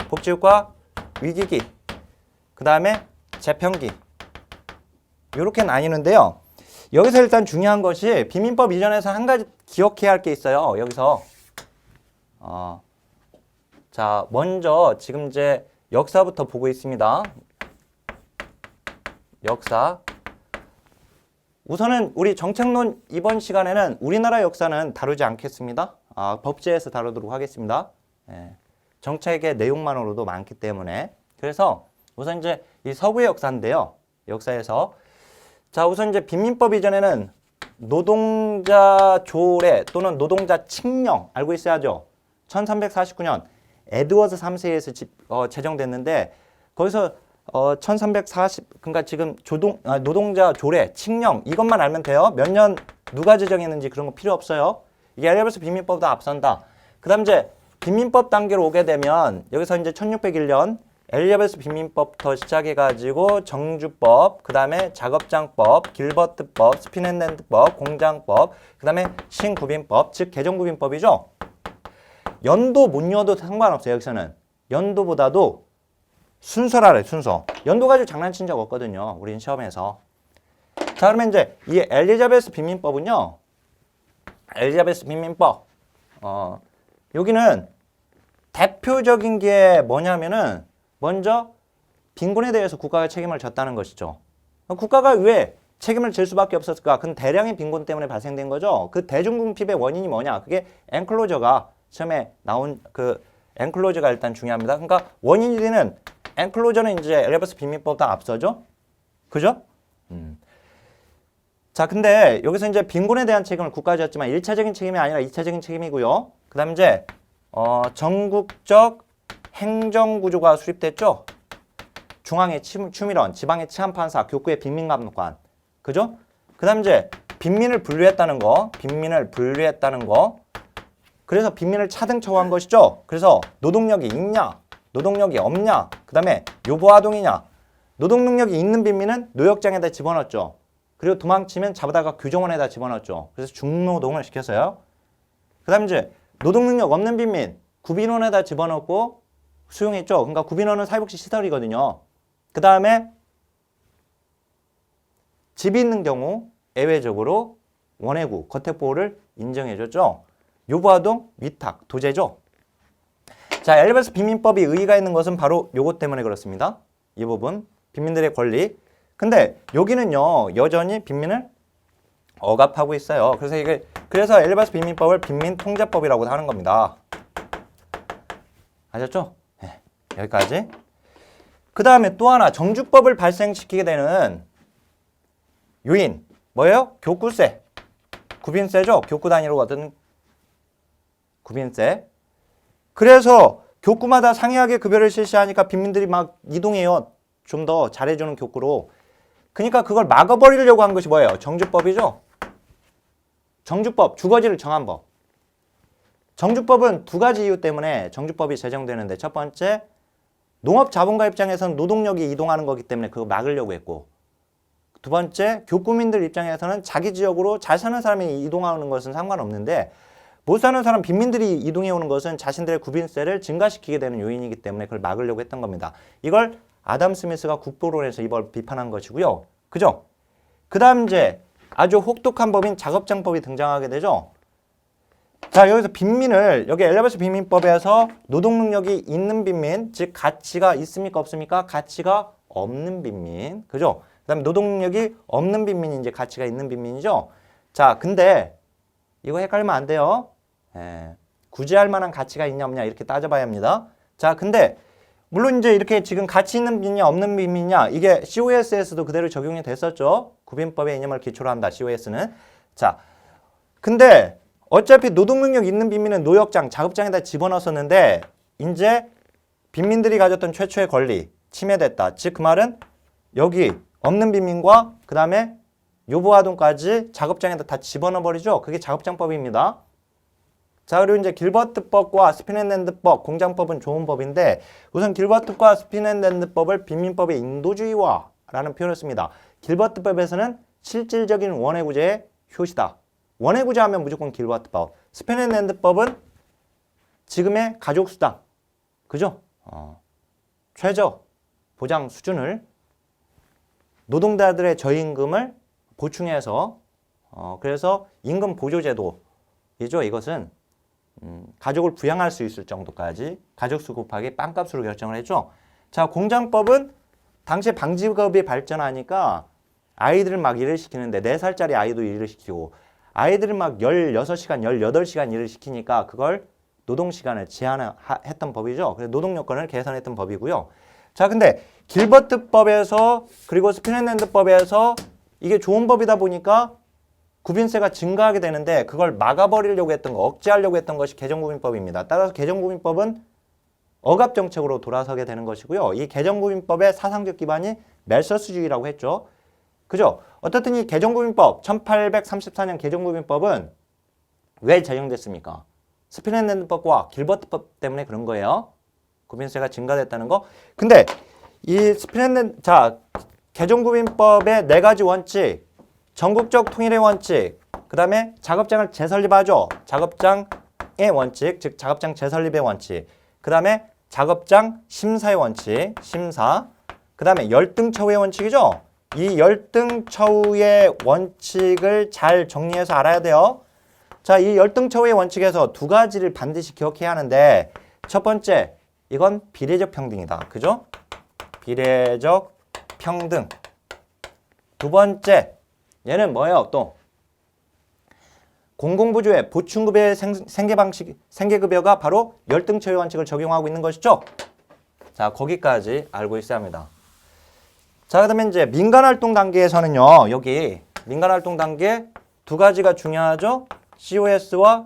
복지국가 위기기, 그 다음에 재편기. 이렇게 나뉘는데요. 여기서 일단 중요한 것이 빈민법 이전에서 한 가지 기억해야 할 게 있어요. 여기서 자, 먼저 지금 이제 역사부터 보고 있습니다. 역사. 우선은 우리 정책론 이번 시간에는 우리나라 역사는 다루지 않겠습니다. 법제에서 다루도록 하겠습니다. 정책의 내용만으로도 많기 때문에. 그래서 우선 이제 이 서구의 역사인데요. 역사에서 자, 우선 이제 빈민법 이전에는 노동자 조례 또는 노동자 칙령 알고 있어야죠. 1349년 에드워드 3세에서 제정됐는데 거기서 1340 그러니까 지금 노동자 조례 칙령 이것만 알면 돼요. 몇 년 누가 제정했는지 그런 거 필요 없어요. 이게 엘리자베스 빈민법보다 앞선다. 그다음 이제 빈민법 단계로 오게 되면 여기서 이제 1601년 엘리자베스 빈민법부터 시작해가지고 정주법, 그 다음에 작업장법, 길버트법, 스피넨랜드법, 공장법, 그 다음에 신구빈법, 즉 개정구빈법이죠. 연도 못 이어도 상관없어요. 여기서는 연도보다도 순서라래. 순서. 연도 가지고 장난친 적 없거든요. 우린 시험에서. 자, 그러면 이제 이 엘리자베스 빈민법은요. 엘리자베스 빈민법. 여기는 대표적인 게 뭐냐면은 먼저 빈곤에 대해서 국가가 책임을 졌다는 것이죠. 국가가 왜 책임을 질 수밖에 없었을까? 그건 대량의 빈곤 때문에 발생된 거죠. 그 대중궁핍의 원인이 뭐냐? 그게 엔클로저가 처음에 나온 그 엔클로저가 일단 중요합니다. 그러니까 원인이 되는 엔클로저는 이제 엘리자베스 빈민법보다 앞서죠. 그죠? 자, 근데 여기서 이제 빈곤에 대한 책임을 국가가 졌지만 1차적인 책임이 아니라 2차적인 책임이고요. 그 다음 이제 전국적 행정구조가 수립됐죠. 중앙의 추미론, 지방의 치안판사, 교구의 빈민감독관. 그죠? 그 다음 이제 빈민을 분류했다는 거. 빈민을 분류했다는 거. 그래서 빈민을 차등 처우한 것이죠. 그래서 노동력이 있냐, 노동력이 없냐, 그 다음에 요보아동이냐. 노동능력이 있는 빈민은 노역장에다 집어넣었죠. 그리고 도망치면 잡아다가 규정원에다 집어넣었죠. 그래서 중노동을 시켰어요. 그 다음 이제 노동능력 없는 빈민, 구빈원에다 집어넣고 수용했죠. 그러니까 구빈원은 사회복지 시설이거든요. 그 다음에 집이 있는 경우 예외적으로 원해구, 거택보호를 인정해줬죠. 요부아동, 위탁, 도제죠. 자, 엘리자베스 빈민법이 의의가 있는 것은 바로 요것 때문에 그렇습니다. 이 부분 빈민들의 권리. 근데 여기는요 여전히 빈민을 억압하고 있어요. 그래서 엘리바스 빈민법을 빈민통제법이라고 하는 겁니다. 아셨죠? 네, 여기까지. 그 다음에 또 하나 정주법을 발생시키게 되는 요인 뭐예요? 교구세. 구빈세죠? 교구 단위로 얻은 구빈세. 그래서 교구마다 상이하게 급여를 실시하니까 빈민들이 막 이동해요. 좀 더 잘해주는 교구로. 그러니까 그걸 막아버리려고 한 것이 뭐예요? 정주법이죠? 정주법, 주거지를 정한 법. 정주법은 두 가지 이유 때문에 정주법이 제정되는데 첫 번째, 농업자본가 입장에서는 노동력이 이동하는 거기 때문에 그거 막으려고 했고 두 번째, 교구민들 입장에서는 자기 지역으로 잘 사는 사람이 이동하는 것은 상관없는데 못 사는 사람 빈민들이 이동해 오는 것은 자신들의 구빈세를 증가시키게 되는 요인이기 때문에 그걸 막으려고 했던 겁니다. 이걸 아담 스미스가 국보론에서 이걸 비판한 것이고요. 그죠? 그 다음 이제 아주 혹독한 법인 작업장법이 등장하게 되죠. 자, 여기서 빈민을 여기 엘리바스 빈민법에서 노동 능력이 있는 빈민, 즉 가치가 있습니까 없습니까? 가치가 없는 빈민. 그죠? 그다음에 노동 능력이 없는 빈민이 이제 가치가 있는 빈민이죠. 자, 근데 이거 헷갈리면 안 돼요. 구제할 만한 가치가 있냐 없냐 이렇게 따져봐야 합니다. 자, 근데 물론 이제 이렇게 지금 가치 있는 빈민이냐 없는 빈민이냐 이게 COS에서도 그대로 적용이 됐었죠. 구빈법의 이념을 기초로 한다. COS는. 자, 근데 어차피 노동 능력 있는 빈민은 노역장, 작업장에다 집어넣었었는데 이제 빈민들이 가졌던 최초의 권리 침해됐다. 즉 그 말은 여기 없는 빈민과 그 다음에 요부아동까지 작업장에다 다 집어넣어버리죠. 그게 작업장법입니다. 자, 그리고 이제 길버트법과 스피넨랜드법, 공장법은 좋은 법인데 우선 길버트과 스피넨랜드법을 빈민법의 인도주의화라는 표현을 씁니다. 길버트법에서는 실질적인 원해구제의 효시다. 원해구제 하면 무조건 길버트법. 스피넨랜드법은 지금의 가족수당, 그죠? 최저 보장 수준을 노동자들의 저임금을 보충해서 그래서 임금 보조제도이죠. 이것은 가족을 부양할 수 있을 정도까지 가족수 곱하기 빵값으로 결정을 했죠. 자, 공장법은 당시에 방직업이 발전하니까 아이들을 막 일을 시키는데 4살짜리 아이도 일을 시키고 아이들을 막 16시간, 18시간 일을 시키니까 그걸 노동시간을 제한했던 법이죠. 그래서 노동요건을 개선했던 법이고요. 자, 근데 길버트법에서 그리고 스피넨랜드법에서 이게 좋은 법이다 보니까 구빈세가 증가하게 되는데 그걸 막아버리려고 했던 거, 억제하려고 했던 것이 개정구빈법입니다. 따라서 개정구빈법은 억압정책으로 돌아서게 되는 것이고요. 이 개정구빈법의 사상적 기반이 멜서스주의라고 했죠. 그죠? 어떻든 이 개정구빈법, 1834년 개정구빈법은 왜 제정됐습니까? 스피넨랜드법과 길버트법 때문에 그런 거예요. 구빈세가 증가됐다는 거. 근데 이 개정구빈법의 4가지 원칙, 전국적 통일의 원칙, 그 다음에 작업장을 재설립하죠. 작업장의 원칙, 즉 작업장 재설립의 원칙, 그 다음에 작업장 심사의 원칙, 심사, 그 다음에 열등처우의 원칙이죠. 이 열등처우의 원칙을 잘 정리해서 알아야 돼요. 자, 이 열등처우의 원칙에서 2가지를 반드시 기억해야 하는데 첫 번째, 이건 비례적 평등이다. 그죠? 비례적 평등. 두 번째, 얘는 뭐예요? 또 공공부주의 보충급여의 생계급여가 바로 열등처우 원칙을 적용하고 있는 것이죠. 자, 거기까지 알고 있어야 합니다. 자, 그다음에 이제 민간활동 단계에서는요. 여기 민간활동 단계 2가지가 중요하죠. COS와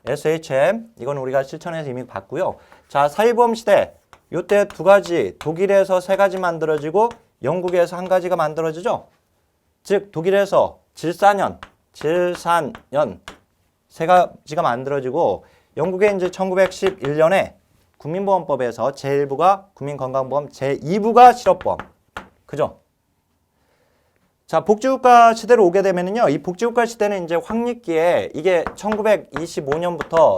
SHM. 이건 우리가 실천해서 이미 봤고요. 자, 사회보험 시대. 요때 2가지, 독일에서 3가지 만들어지고 영국에서 1가지가 만들어지죠. 즉 독일에서 질사년 3가지가 만들어지고 영국에 이제 1911년에 국민보험법에서 제1부가 국민건강보험, 제2부가 실업보험. 그죠? 자, 복지국가 시대로 오게 되면은요. 이 복지국가 시대는 이제 확립기에 이게 1925년부터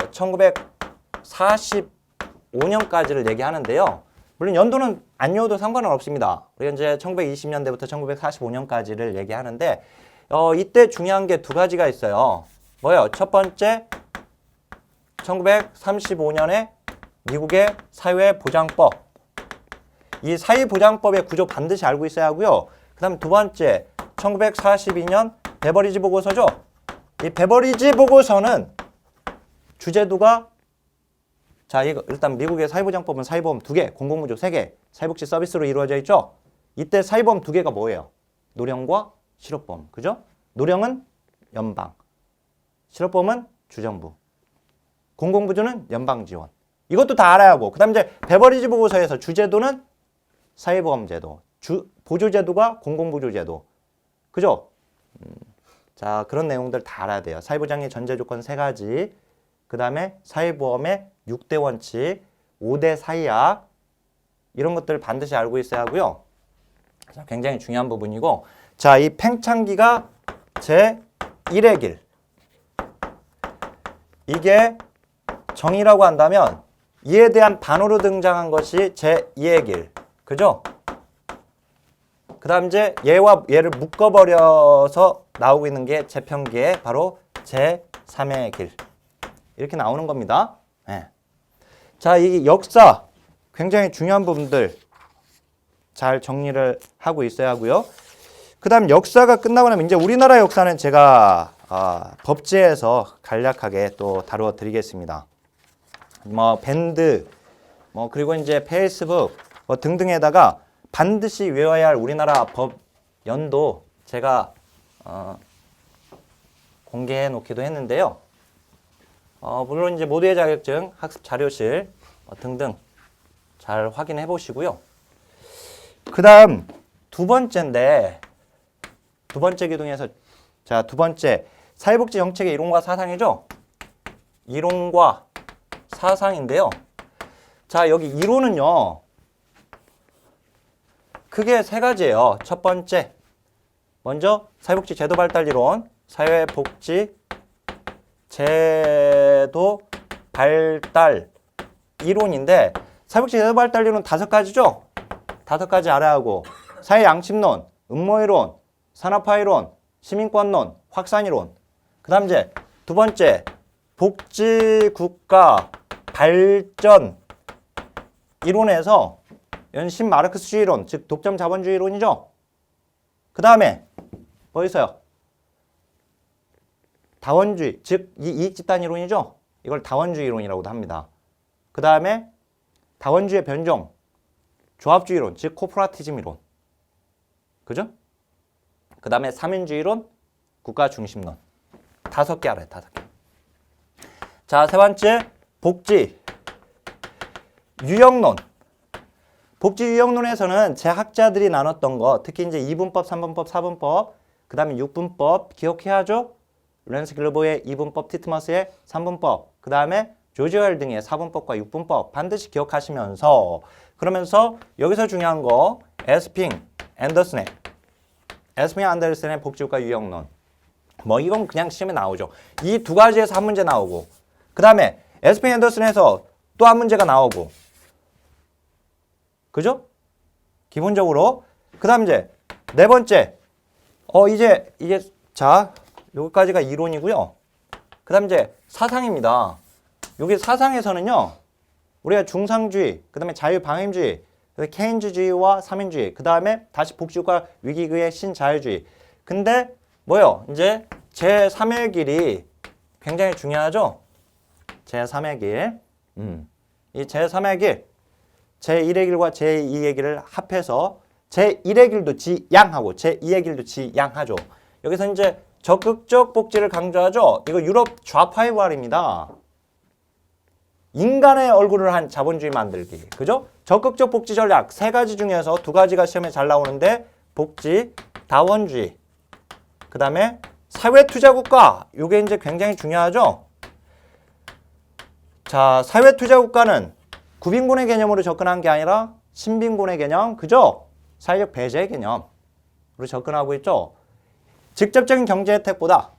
1945년까지를 얘기하는데요. 물론 연도는 안 외워도 상관은 없습니다. 우리가 이제 1920년대부터 1945년까지를 얘기하는데 이때 중요한 게 2가지가 있어요. 뭐예요? 첫 번째, 1935년에 미국의 사회보장법. 이 사회보장법의 구조 반드시 알고 있어야 하고요. 그 다음 두 번째, 1942년 베버리지 보고서죠. 이 베버리지 보고서는 주제도가 자, 이거 일단 미국의 사회보장법은 사회보험 2개, 공공구조 3개, 사회복지 서비스로 이루어져 있죠. 이때 사회보험 2개가 뭐예요? 노령과 실업보험, 그죠? 노령은 연방, 실업보험은 주정부, 공공부조는 연방지원. 이것도 다 알아야 하고, 그 다음 이제 베버리지 보고서에서 주제도는 사회보험제도, 보조제도가 공공부조제도, 그죠? 자, 그런 내용들 다 알아야 돼요. 사회보장의 전제조건 3가지, 그 다음에 사회보험의 6대 원칙, 5대 사이약, 이런 것들 반드시 알고 있어야 하고요. 자, 굉장히 중요한 부분이고, 자, 이 팽창기가 제1의 길. 이게 정의라고 한다면 이에 대한 반어로 등장한 것이 제2의 길. 그죠? 그 다음 이제 얘와 얘를 묶어버려서 나오고 있는 게 재편기의 바로 제3의 길. 이렇게 나오는 겁니다. 네. 자, 이 역사 굉장히 중요한 부분들 잘 정리를 하고 있어야 하고요. 그 다음 역사가 끝나고 나면 이제 우리나라 역사는 제가 법제에서 간략하게 또 다루어 드리겠습니다. 뭐 밴드, 뭐 그리고 이제 페이스북 뭐 등등에다가 반드시 외워야 할 우리나라 법 연도 제가 공개해 놓기도 했는데요. 물론 이제 모두의 자격증, 학습 자료실 등등 잘 확인해 보시고요. 그 다음 두 번째인데, 두 번째 기둥에서 자, 두 번째 사회복지 정책의 이론과 사상이죠. 이론과 사상인데요. 자, 여기 이론은요 크게 3가지예요. 첫 번째, 먼저 사회복지 제도 발달 이론, 사회복지 제도 발달 이론인데, 사회복지 제도 발달 이론 5가지죠? 5가지 알아야 하고, 사회 양심론, 음모 이론, 산업화 이론, 시민권론, 확산 이론. 그 다음 이제 두 번째, 복지국가 발전 이론에서 연신 마르크스주의 이론, 즉 독점 자본주의 이론이죠. 그 다음에 뭐 있어요? 다원주의, 즉 이익집단 이론이죠. 이걸 다원주의 이론이라고도 합니다. 그 다음에 다원주의 변종, 조합주의 이론, 즉 코퍼레티즘 이론. 그죠? 그 다음에 삼인주의 이론, 국가중심론. 5개 알아요. 5개. 자, 세 번째, 복지 유형론. 복지 유형론에서는 제 학자들이 나눴던 거, 특히 이제 2분법, 3분법, 4분법, 그 다음에 6분법 기억해야죠. 렌스 길러보의 2분법, 티트머스의 3분법, 그 다음에 조지 오웰 등의 4분법과 6분법 반드시 기억하시면서, 그러면서 여기서 중요한 거 에스핑 앤더슨의 복지국가 유형론. 뭐 이건 그냥 시험에 나오죠. 이 2가지에서 한 문제 나오고, 그 다음에 에스핑 앤더슨에서 또 한 문제가 나오고, 그죠? 기본적으로. 그 다음 이제 네 번째, 이게 자, 여기까지가 이론이고요. 그 다음 이제 사상입니다. 여기 사상에서는요, 우리가 중상주의, 그 다음에 자유방임주의, 케인즈주의와 삼인주의, 그 다음에 다시 복지국가 위기의 신자유주의. 근데 뭐요? 이제 제3의 길이 굉장히 중요하죠? 제3의 길. 이 제3의 길, 제1의 길과 제2의 길을 합해서 제1의 길도 지양하고 제2의 길도 지양하죠. 여기서 이제 적극적 복지를 강조하죠. 이거 유럽 좌파의 부활입니다. 인간의 얼굴을 한 자본주의 만들기. 그죠? 적극적 복지 전략 3가지 중에서 2가지가 시험에 잘 나오는데, 복지, 다원주의, 그 다음에 사회투자국가. 이게 이제 굉장히 중요하죠. 자, 사회투자국가는 구빈곤의 개념으로 접근한 게 아니라 신빈곤의 개념, 그죠? 사회적 배제의 개념으로 접근하고 있죠. 직접적인 경제 혜택보다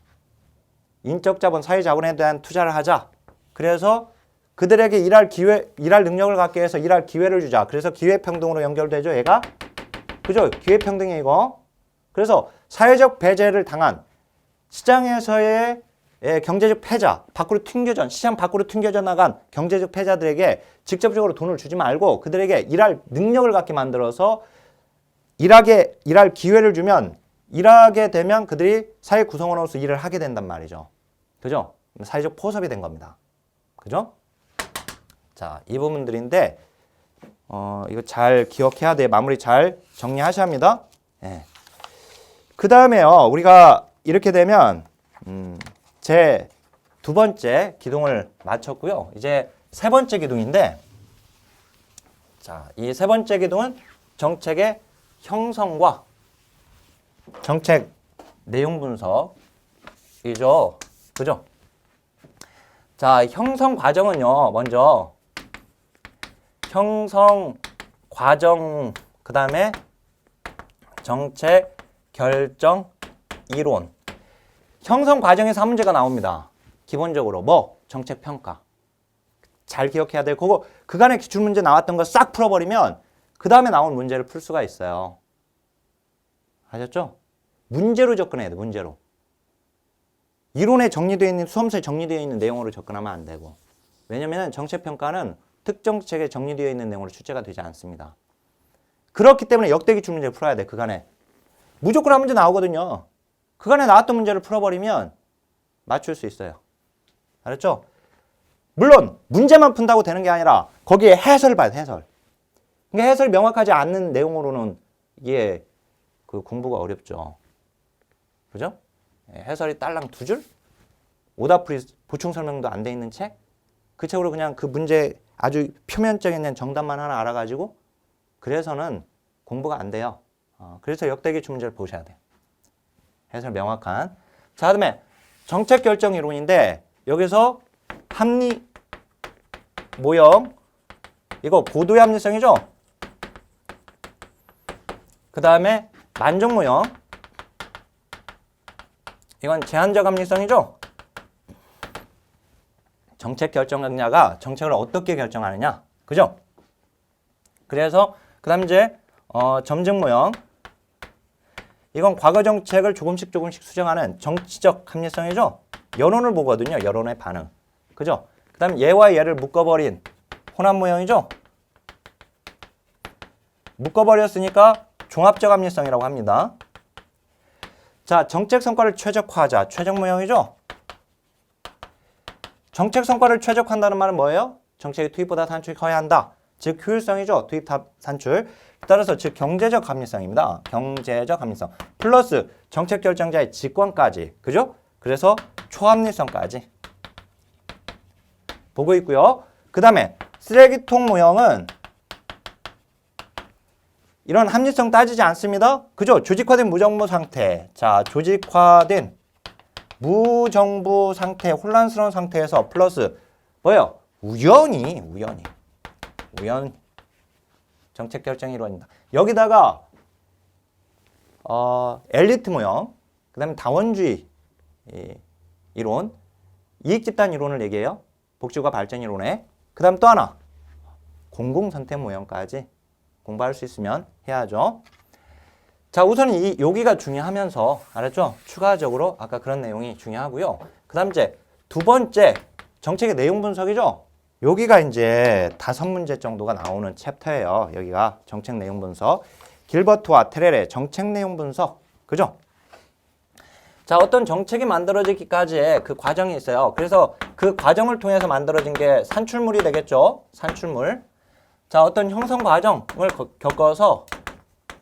인적 자본, 사회 자본에 대한 투자를 하자. 그래서 그들에게 일할 능력을 갖게 해서 일할 기회를 주자. 그래서 기회평등으로 연결되죠, 얘가? 그죠? 기회평등이 이거. 그래서 사회적 배제를 당한 시장에서의 경제적 패자, 밖으로 튕겨져, 시장 밖으로 튕겨져 나간 경제적 패자들에게 직접적으로 돈을 주지 말고 그들에게 일할 능력을 갖게 만들어서 일할 기회를 주면 일하게 되면 그들이 사회 구성원으로서 일을 하게 된단 말이죠. 그죠? 사회적 포섭이 된 겁니다. 그죠? 자, 이 부분들인데 이거 잘 기억해야 돼. 마무리 잘 정리하셔야 합니다. 예. 그 다음에요. 우리가 이렇게 되면 제 두 번째 기둥을 마쳤고요. 이제 세 번째 기둥인데 자, 이 세 번째 기둥은 정책의 형성과 정책 내용 분석이죠. 그죠? 자, 형성 과정은요. 먼저 형성 과정, 그 다음에 정책 결정 이론. 형성 과정에서 한 문제가 나옵니다. 기본적으로 뭐? 정책 평가. 잘 기억해야 돼요. 그간에 기출문제 나왔던 거 싹 풀어버리면 그 다음에 나온 문제를 풀 수가 있어요. 아셨죠? 문제로 접근해야 돼. 문제로. 이론에 정리되어 있는, 수험서에 정리되어 있는 내용으로 접근하면 안 되고. 왜냐면 정책평가는 특정 책에 정리되어 있는 내용으로 출제가 되지 않습니다. 그렇기 때문에 역대 기출문제를 풀어야 돼. 그간에. 무조건 한 문제 나오거든요. 그간에 나왔던 문제를 풀어버리면 맞출 수 있어요. 알았죠? 물론 문제만 푼다고 되는 게 아니라 거기에 해설을 봐야 돼. 해설. 그러니까 해설이 명확하지 않는 내용으로는 이게 그 공부가 어렵죠. 그죠? 해설이 딸랑 두 줄? 오답풀이 보충 설명도 안 돼 있는 책? 그 책으로 그냥 그 문제 아주 표면적인 정답만 하나 알아가지고 그래서는 공부가 안 돼요. 그래서 역대 기출 문제를 보셔야 돼요. 해설 명확한. 자, 그다음에 정책 결정 이론인데 여기서 합리 모형 이거 고도의 합리성이죠. 그 다음에 만족 모형 이건 제한적 합리성이죠. 정책 결정자가 정책을 어떻게 결정하느냐, 그죠? 그래서 그 다음 이제 점증 모형 이건 과거 정책을 조금씩 수정하는 정치적 합리성이죠. 여론을 보거든요. 여론의 반응. 그죠? 그 다음 예와 예를 묶어버린 혼합 모형이죠. 묶어버렸으니까 종합적 합리성이라고 합니다. 자, 정책 성과를 최적화하자. 최적 모형이죠. 정책 성과를 최적화한다는 말은 뭐예요? 정책의 투입보다 산출이 커야 한다. 즉 효율성이죠. 투입 산출. 따라서 즉 경제적 합리성입니다. 경제적 합리성. 플러스 정책 결정자의 직권까지. 그죠? 그래서 초합리성까지 보고 있고요. 그 다음에 쓰레기통 모형은 이런 합리성 따지지 않습니다. 그죠? 조직화된 무정부 상태. 자, 조직화된 무정부 상태, 혼란스러운 상태에서 플러스 뭐예요? 우연히 정책 결정 이론입니다. 여기다가 엘리트 모형, 그 다음에 다원주의 이론, 이익집단 이론을 얘기해요. 복지과 발전 이론에. 그 다음 또 하나 공공선택 모형까지 공부할 수 있으면 해야죠. 자, 우선 여기가 중요하면서 알았죠? 추가적으로 아까 그런 내용이 중요하고요. 그 다음 이제 두 번째 정책의 내용 분석이죠. 여기가 이제 5문제 정도가 나오는 챕터예요. 여기가 정책 내용 분석. 길버트와 테렐의 정책 내용 분석. 그죠? 자, 어떤 정책이 만들어지기까지의 그 과정이 있어요. 그래서 그 과정을 통해서 만들어진 게 산출물이 되겠죠. 산출물. 자, 어떤 형성 과정을 겪어서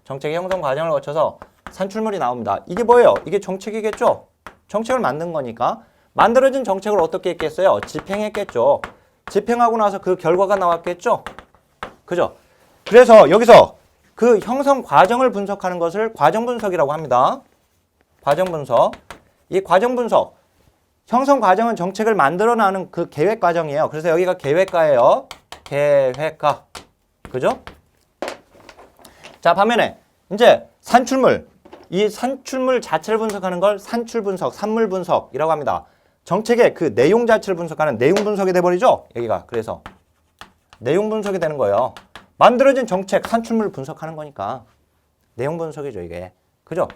정책의 형성 과정을 거쳐서 산출물이 나옵니다. 이게 뭐예요? 이게 정책이겠죠? 정책을 만든 거니까. 만들어진 정책을 어떻게 했겠어요? 집행했겠죠. 집행하고 나서 그 결과가 나왔겠죠? 그죠? 그래서 여기서 그 형성 과정을 분석하는 것을 과정 분석이라고 합니다. 과정 분석. 이 과정 분석. 형성 과정은 정책을 만들어나는 그 계획 과정이에요. 그래서 여기가 계획과예요. 계획과. 그죠? 자, 반면에 이제 산출물. 이 산출물 자체를 분석하는 걸 산출 분석, 산물 분석이라고 합니다. 정책의 그 내용 자체를 분석하는 내용 분석이 돼버리죠? 여기가. 그래서 내용 분석이 되는 거예요. 만들어진 정책, 산출물 분석하는 거니까 내용 분석이죠, 이게. 그죠?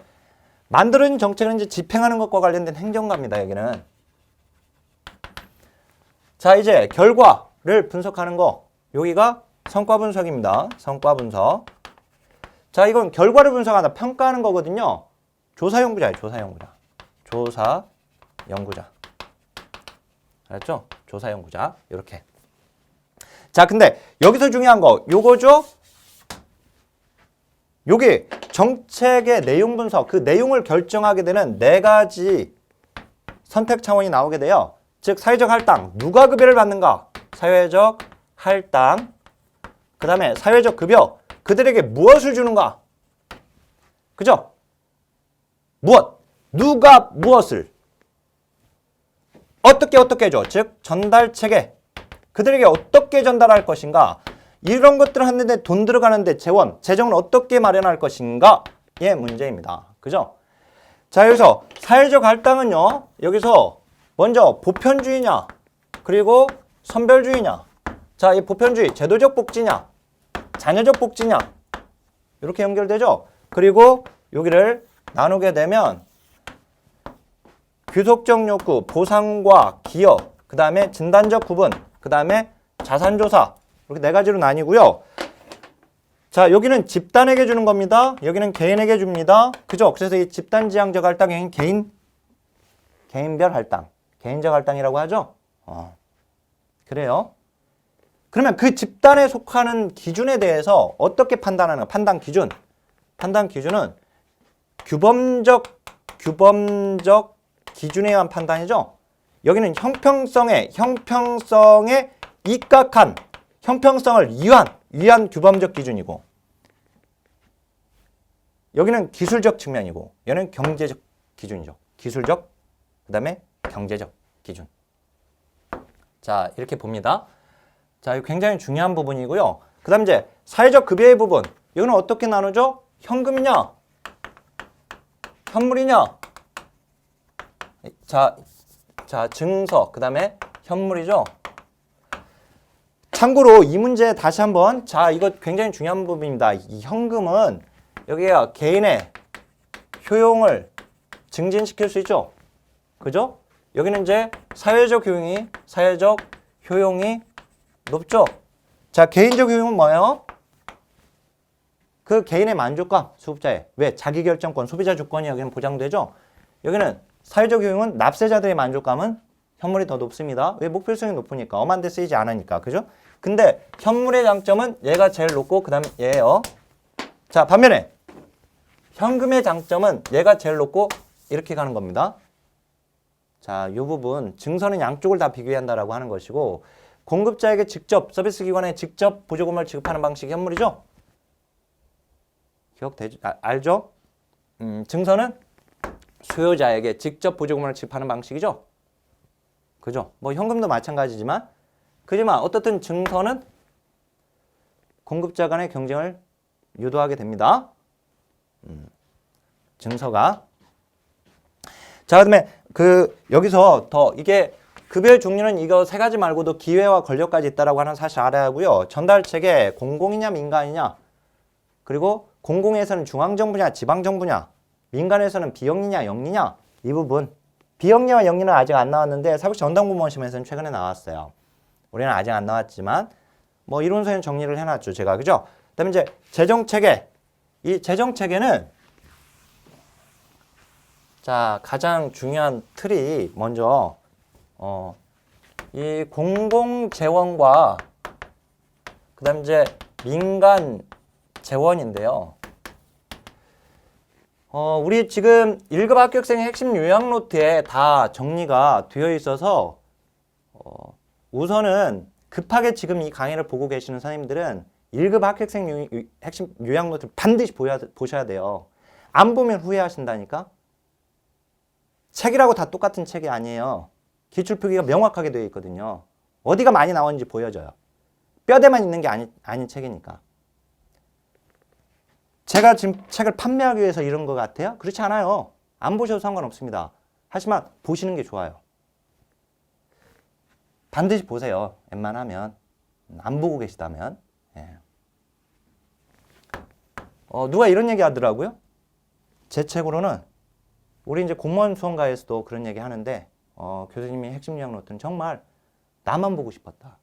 만들어진 정책은 이제 집행하는 것과 관련된 행정가입니다, 여기는. 자, 이제 결과를 분석하는 거. 여기가 성과 분석입니다. 성과 분석. 자, 이건 결과를 분석하다 평가하는 거거든요. 조사 연구자예요. 조사 연구자. 조사 연구자. 알았죠? 조사 연구자. 이렇게. 자, 근데 여기서 중요한 거 요거죠? 요게 정책의 내용 분석, 그 내용을 결정하게 되는 네 가지 선택 차원이 나오게 돼요. 즉 사회적 할당, 누가 급여를 받는가? 사회적 할당. 그 다음에 사회적 급여, 그들에게 무엇을 주는가? 그죠? 무엇? 누가 무엇을? 어떻게 해줘? 즉 전달 체계. 그들에게 어떻게 전달할 것인가? 이런 것들을 하는데 돈 들어가는데 재정은 어떻게 마련할 것인가의 문제입니다. 그죠? 자, 여기서 사회적 할당은요. 여기서 먼저 보편주의냐 그리고 선별주의냐. 자, 이 보편주의 제도적 복지냐 자녀적 복지냐 이렇게 연결되죠. 그리고 여기를 나누게 되면 규속적 욕구, 보상과 기여, 그 다음에 진단적 구분, 그 다음에 자산조사 이렇게 네 가지로 나뉘고요. 자, 여기는 집단에게 주는 겁니다. 여기는 개인에게 줍니다. 그죠? 그래서 이 집단지향적 할당은 개인별 할당, 개인적 할당이라고 하죠. 그래요. 그러면 그 집단에 속하는 기준에 대해서 어떻게 판단하는 판단 기준? 판단 기준은 규범적 기준에 의한 판단이죠. 여기는 형평성에 입각한 형평성을 위한 규범적 기준이고, 여기는 기술적 측면이고, 얘는 경제적 기준이죠. 기술적, 그 다음에 경제적 기준. 자, 이렇게 봅니다. 자, 이거 굉장히 중요한 부분이고요. 그 다음 이제 사회적 급여의 부분. 이거는 어떻게 나누죠? 현금이냐? 현물이냐? 자, 증서, 그 다음에 현물이죠. 참고로 이 문제 다시 한번, 자, 이거 굉장히 중요한 부분입니다. 이 현금은 여기가 개인의 효용을 증진시킬 수 있죠. 그죠? 여기는 이제 사회적 효용이 높죠. 자, 개인적 효용은 뭐예요? 그 개인의 만족감, 수급자의. 왜? 자기결정권, 소비자 주권이 여기는 보장되죠. 여기는 사회적 효용은 납세자들의 만족감은 현물이 더 높습니다. 왜? 목표성이 높으니까. 엄한 데 쓰이지 않으니까. 그죠? 근데 현물의 장점은 얘가 제일 높고 그 다음 얘예요. 자, 반면에 현금의 장점은 얘가 제일 높고 이렇게 가는 겁니다. 자, 이 부분 증서는 양쪽을 다 비교한다라고 하는 것이고, 공급자에게 직접, 서비스 기관에 직접 보조금을 지급하는 방식이 현물이죠. 알죠? 증서는 수요자에게 직접 보조금을 지급하는 방식이죠. 그죠? 뭐 현금도 마찬가지지만, 그지만 어떻든 증서는 공급자 간의 경쟁을 유도하게 됩니다. 증서가. 자, 그다음에 여기서 더 이게 급여의 종류는 이거 세 가지 말고도 기회와 권력까지 있다라고 하는 사실 알아야 하고요. 전달 체계 공공이냐 민간이냐, 그리고 공공에서는 중앙정부냐 지방정부냐, 민간에서는 비영리냐 영리냐, 이 부분. 비영리와 영리는 아직 안 나왔는데 사법시 전담공무원 시험에서는 최근에 나왔어요. 우리는 아직 안 나왔지만 뭐 이론서에는 정리를 해놨죠, 제가. 그죠? 그다음에 이제 재정체계. 이 재정체계는 자, 가장 중요한 틀이 먼저 이 공공재원과 그 다음 이제 민간 재원인데요. 우리 지금 1급 합격생의 핵심 요약 노트에 다 정리가 되어 있어서 우선은 급하게 지금 이 강의를 보고 계시는 선생님들은 1급 합격생 핵심 요약 노트를 반드시 보셔야 돼요. 안 보면 후회하신다니까. 책이라고 다 똑같은 책이 아니에요. 기출표기가 명확하게 되어 있거든요. 어디가 많이 나오는지 보여져요. 뼈대만 있는 게 아닌 책이니까. 제가 지금 책을 판매하기 위해서 이런 것 같아요? 그렇지 않아요. 안 보셔도 상관없습니다. 하지만 보시는 게 좋아요. 반드시 보세요. 웬만하면. 안 보고 계시다면. 예. 누가 이런 얘기 하더라고요. 제 책으로는 우리 이제 공무원 수험가에서도 그런 얘기 하는데 교수님이 핵심 요약 노트는 정말 나만 보고 싶었다.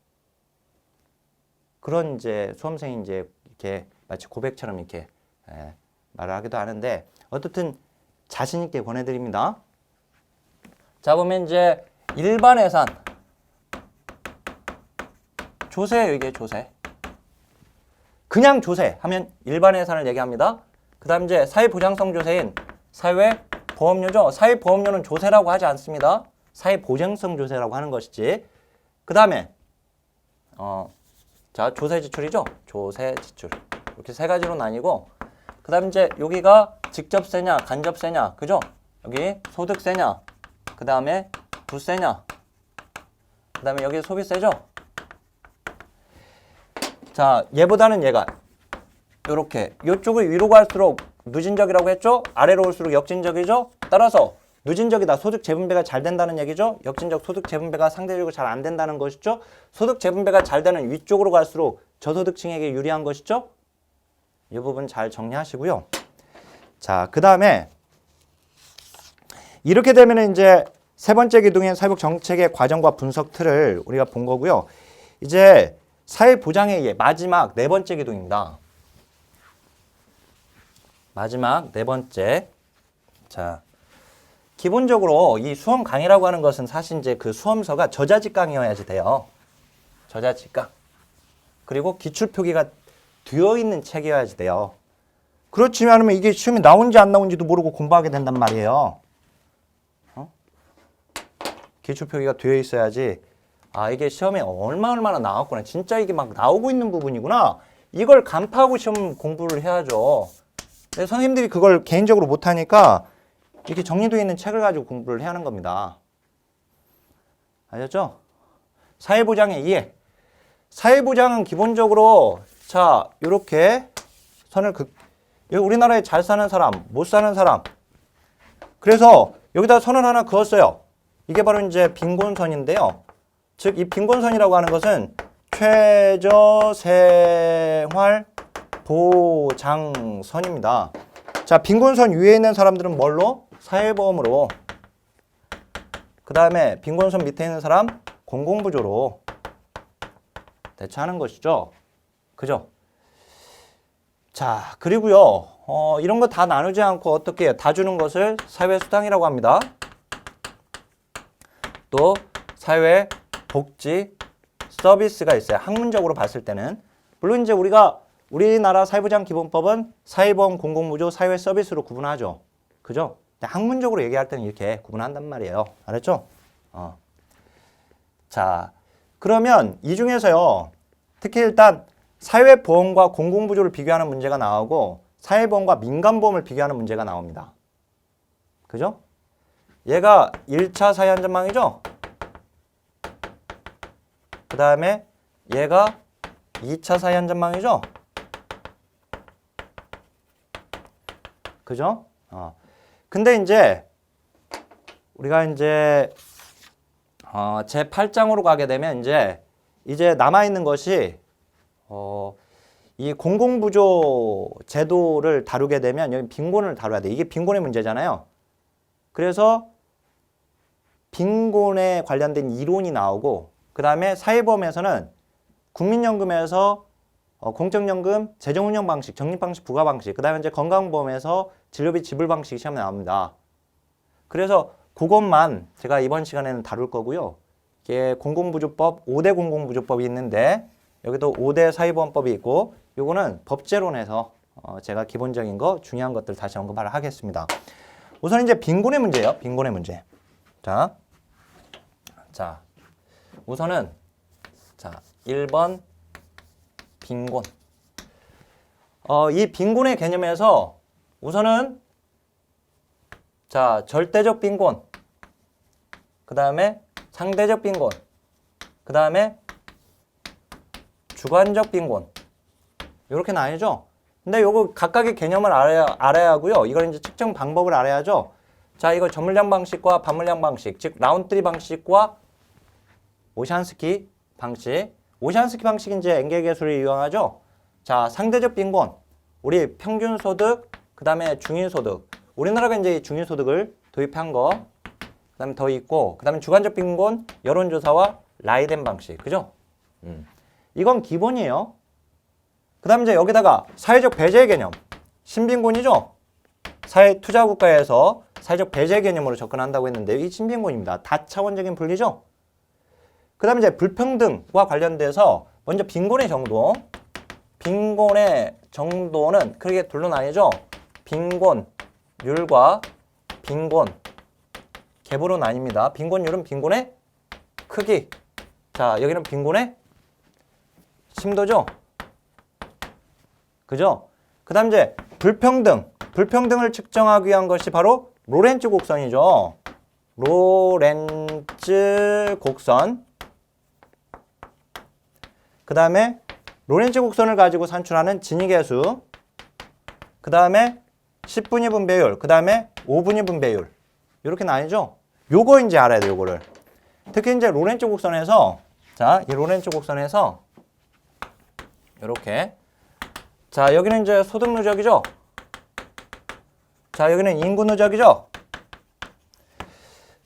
그런 이제 수험생이 이제 이렇게 마치 고백처럼 이렇게 말을 하기도 하는데 어떻든 자신 있게 권해드립니다. 자, 보면 이제 일반 예산 조세예요. 이게 조세. 그냥 조세 하면 일반 예산을 얘기합니다. 그 다음 이제 사회보장성 조세인 사회보험료죠. 사회보험료는 조세라고 하지 않습니다. 사회보장성 조세라고 하는 것이지. 그 다음에 자, 조세 지출이죠. 조세 지출. 이렇게 세 가지로 나뉘고, 그 다음 이제 여기가 직접세냐 간접세냐, 그죠? 여기 소득세냐, 그 다음에 부세냐, 그 다음에 여기 소비세죠. 자, 얘보다는 얘가 요렇게 요쪽을 위로 갈수록 누진적이라고 했죠? 아래로 올수록 역진적이죠? 따라서 누진적이다. 소득 재분배가 잘 된다는 얘기죠? 역진적 소득 재분배가 상대적으로 잘 안 된다는 것이죠? 소득 재분배가 잘 되는 위쪽으로 갈수록 저소득층에게 유리한 것이죠? 이 부분 잘 정리하시고요. 자, 그 다음에 이렇게 되면 이제 세 번째 기둥인 사회복 정책의 과정과 분석 틀을 우리가 본 거고요. 이제 사회보장에 의해 마지막 네 번째 기둥입니다. 마지막 네 번째. 자, 기본적으로 이 수험 강의라고 하는 것은 사실 이제 그 수험서가 저자집 강의여야지 돼요. 저자집 강. 그리고 기출표기가 되어 있는 책이어야지 돼요. 그렇지 않으면 이게 시험이 나온지 안 나온지도 모르고 공부하게 된단 말이에요. 기출표기가 되어 있어야지, 아, 이게 시험에 얼마나 나왔구나. 진짜 이게 막 나오고 있는 부분이구나. 이걸 간파하고 시험 공부를 해야죠. 근데 선생님들이 그걸 개인적으로 못하니까 이렇게 정리되어 있는 책을 가지고 공부를 해야 하는 겁니다. 아셨죠? 사회보장의 이해. 사회보장은 기본적으로 자, 요렇게 선을 우리나라에 잘 사는 사람, 못 사는 사람. 그래서 여기다 선을 하나 그었어요. 이게 바로 이제 빈곤선인데요. 즉, 이 빈곤선이라고 하는 것은 최저생활보장선입니다. 자, 빈곤선 위에 있는 사람들은 뭘로? 사회보험으로. 그 다음에 빈곤선 밑에 있는 사람 공공부조로 대처하는 것이죠. 그죠? 자, 그리고요, 이런 거 다 나누지 않고 어떻게 해요? 다 주는 것을 사회수당이라고 합니다. 또 사회복지 서비스가 있어요. 학문적으로 봤을 때는. 물론 이제 우리나라 사회보장기본법은 사회보험, 공공부조, 사회서비스로 구분하죠. 그죠? 학문적으로 얘기할 때는 이렇게 구분한단 말이에요. 알았죠? 자, 그러면 이 중에서요, 특히 일단 사회보험과 공공부조를 비교하는 문제가 나오고 사회보험과 민간보험을 비교하는 문제가 나옵니다. 그죠? 얘가 1차 사회안전망이죠? 그 다음에 얘가 2차 사회안전망이죠? 그죠? 근데 이제 우리가 이제 제 8장으로 가게 되면 이제 남아있는 것이 이 공공부조 제도를 다루게 되면 여기 빈곤을 다뤄야 돼. 이게 빈곤의 문제잖아요. 그래서 빈곤에 관련된 이론이 나오고, 그 다음에 사회보험에서는 국민연금에서 공적연금 재정운영 방식, 적립방식, 부과방식, 그 다음에 이제 건강보험에서 진료비 지불 방식이 시험에 나옵니다. 그래서 그것만 제가 이번 시간에는 다룰 거고요. 이게 공공부조법, 5대 공공부조법이 있는데 여기도 5대 사회보험법이 있고, 요거는 법제론에서 제가 기본적인 거, 중요한 것들 다시 언급을 하겠습니다. 우선 이제 빈곤의 문제예요. 빈곤의 문제. 자, 우선은 자, 1번 빈곤. 이 빈곤의 개념에서 우선은 자, 절대적 빈곤, 그 다음에 상대적 빈곤, 그 다음에 주관적 빈곤, 이렇게 나뉘죠. 근데 요거 각각의 개념을 알아야 하고요. 이걸 이제 측정 방법을 알아야죠. 자, 이거 전물량 방식과 반물량 방식, 즉 라운드 3 방식과 오샨스키 방식. 오샨스키 방식이 이제 엔겔 계수를 이용하죠. 자, 상대적 빈곤, 우리 평균 소득, 그 다음에 중위 소득. 우리나라가 이제 중위 소득을 도입한 거, 그 다음에 더 있고, 그 다음에 주관적 빈곤, 여론조사와 라이덴 방식. 그죠? 이건 기본이에요. 그 다음 이제 여기다가 사회적 배제 개념. 신빈곤이죠? 사회투자국가에서 사회적 배제 개념으로 접근한다고 했는데 이 신빈곤입니다. 다차원적인 분리죠? 그 다음에 이제 불평등과 관련돼서 먼저 빈곤의 정도. 빈곤의 정도는 크게 둘로 나뉘죠? 빈곤율과 빈곤 갭으로 나뉩니다. 빈곤율은 빈곤의 크기. 자, 여기는 빈곤의 심도죠? 그죠? 그 다음 이제 불평등을 측정하기 위한 것이 바로 로렌츠 곡선이죠. 로렌츠 곡선. 그 다음에 로렌츠 곡선을 가지고 산출하는 진위계수. 그 다음에 10분위 분배율. 그 다음에 5분위 분배율. 이렇게 나뉘죠? 요거 이제 알아야 돼요, 요거를. 특히 이제 로렌츠 곡선에서, 자, 이 로렌츠 곡선에서, 요렇게. 자, 여기는 이제 소득 누적이죠? 자, 여기는 인구 누적이죠?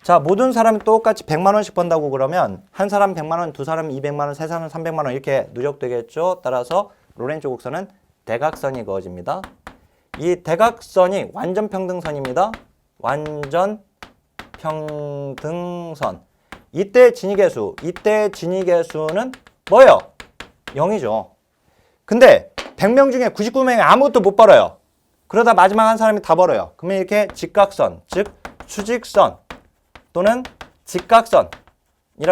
자, 모든 사람이 똑같이 100만 원씩 번다고 그러면 한 사람 100만 원, 두 사람 200만 원, 세 사람 300만 원 이렇게 누적되겠죠? 따라서 로렌츠 곡선은 대각선이 그어집니다. 이 대각선이 완전 평등선입니다. 완전 평등선. 이때 진위계수는 뭐예요? 0이죠. 근데 100명 중에 99명이 아무것도 못 벌어요. 그러다 마지막 한 사람이 다 벌어요. 그러면 이렇게 직각선, 즉 수직선 또는 직각선이라고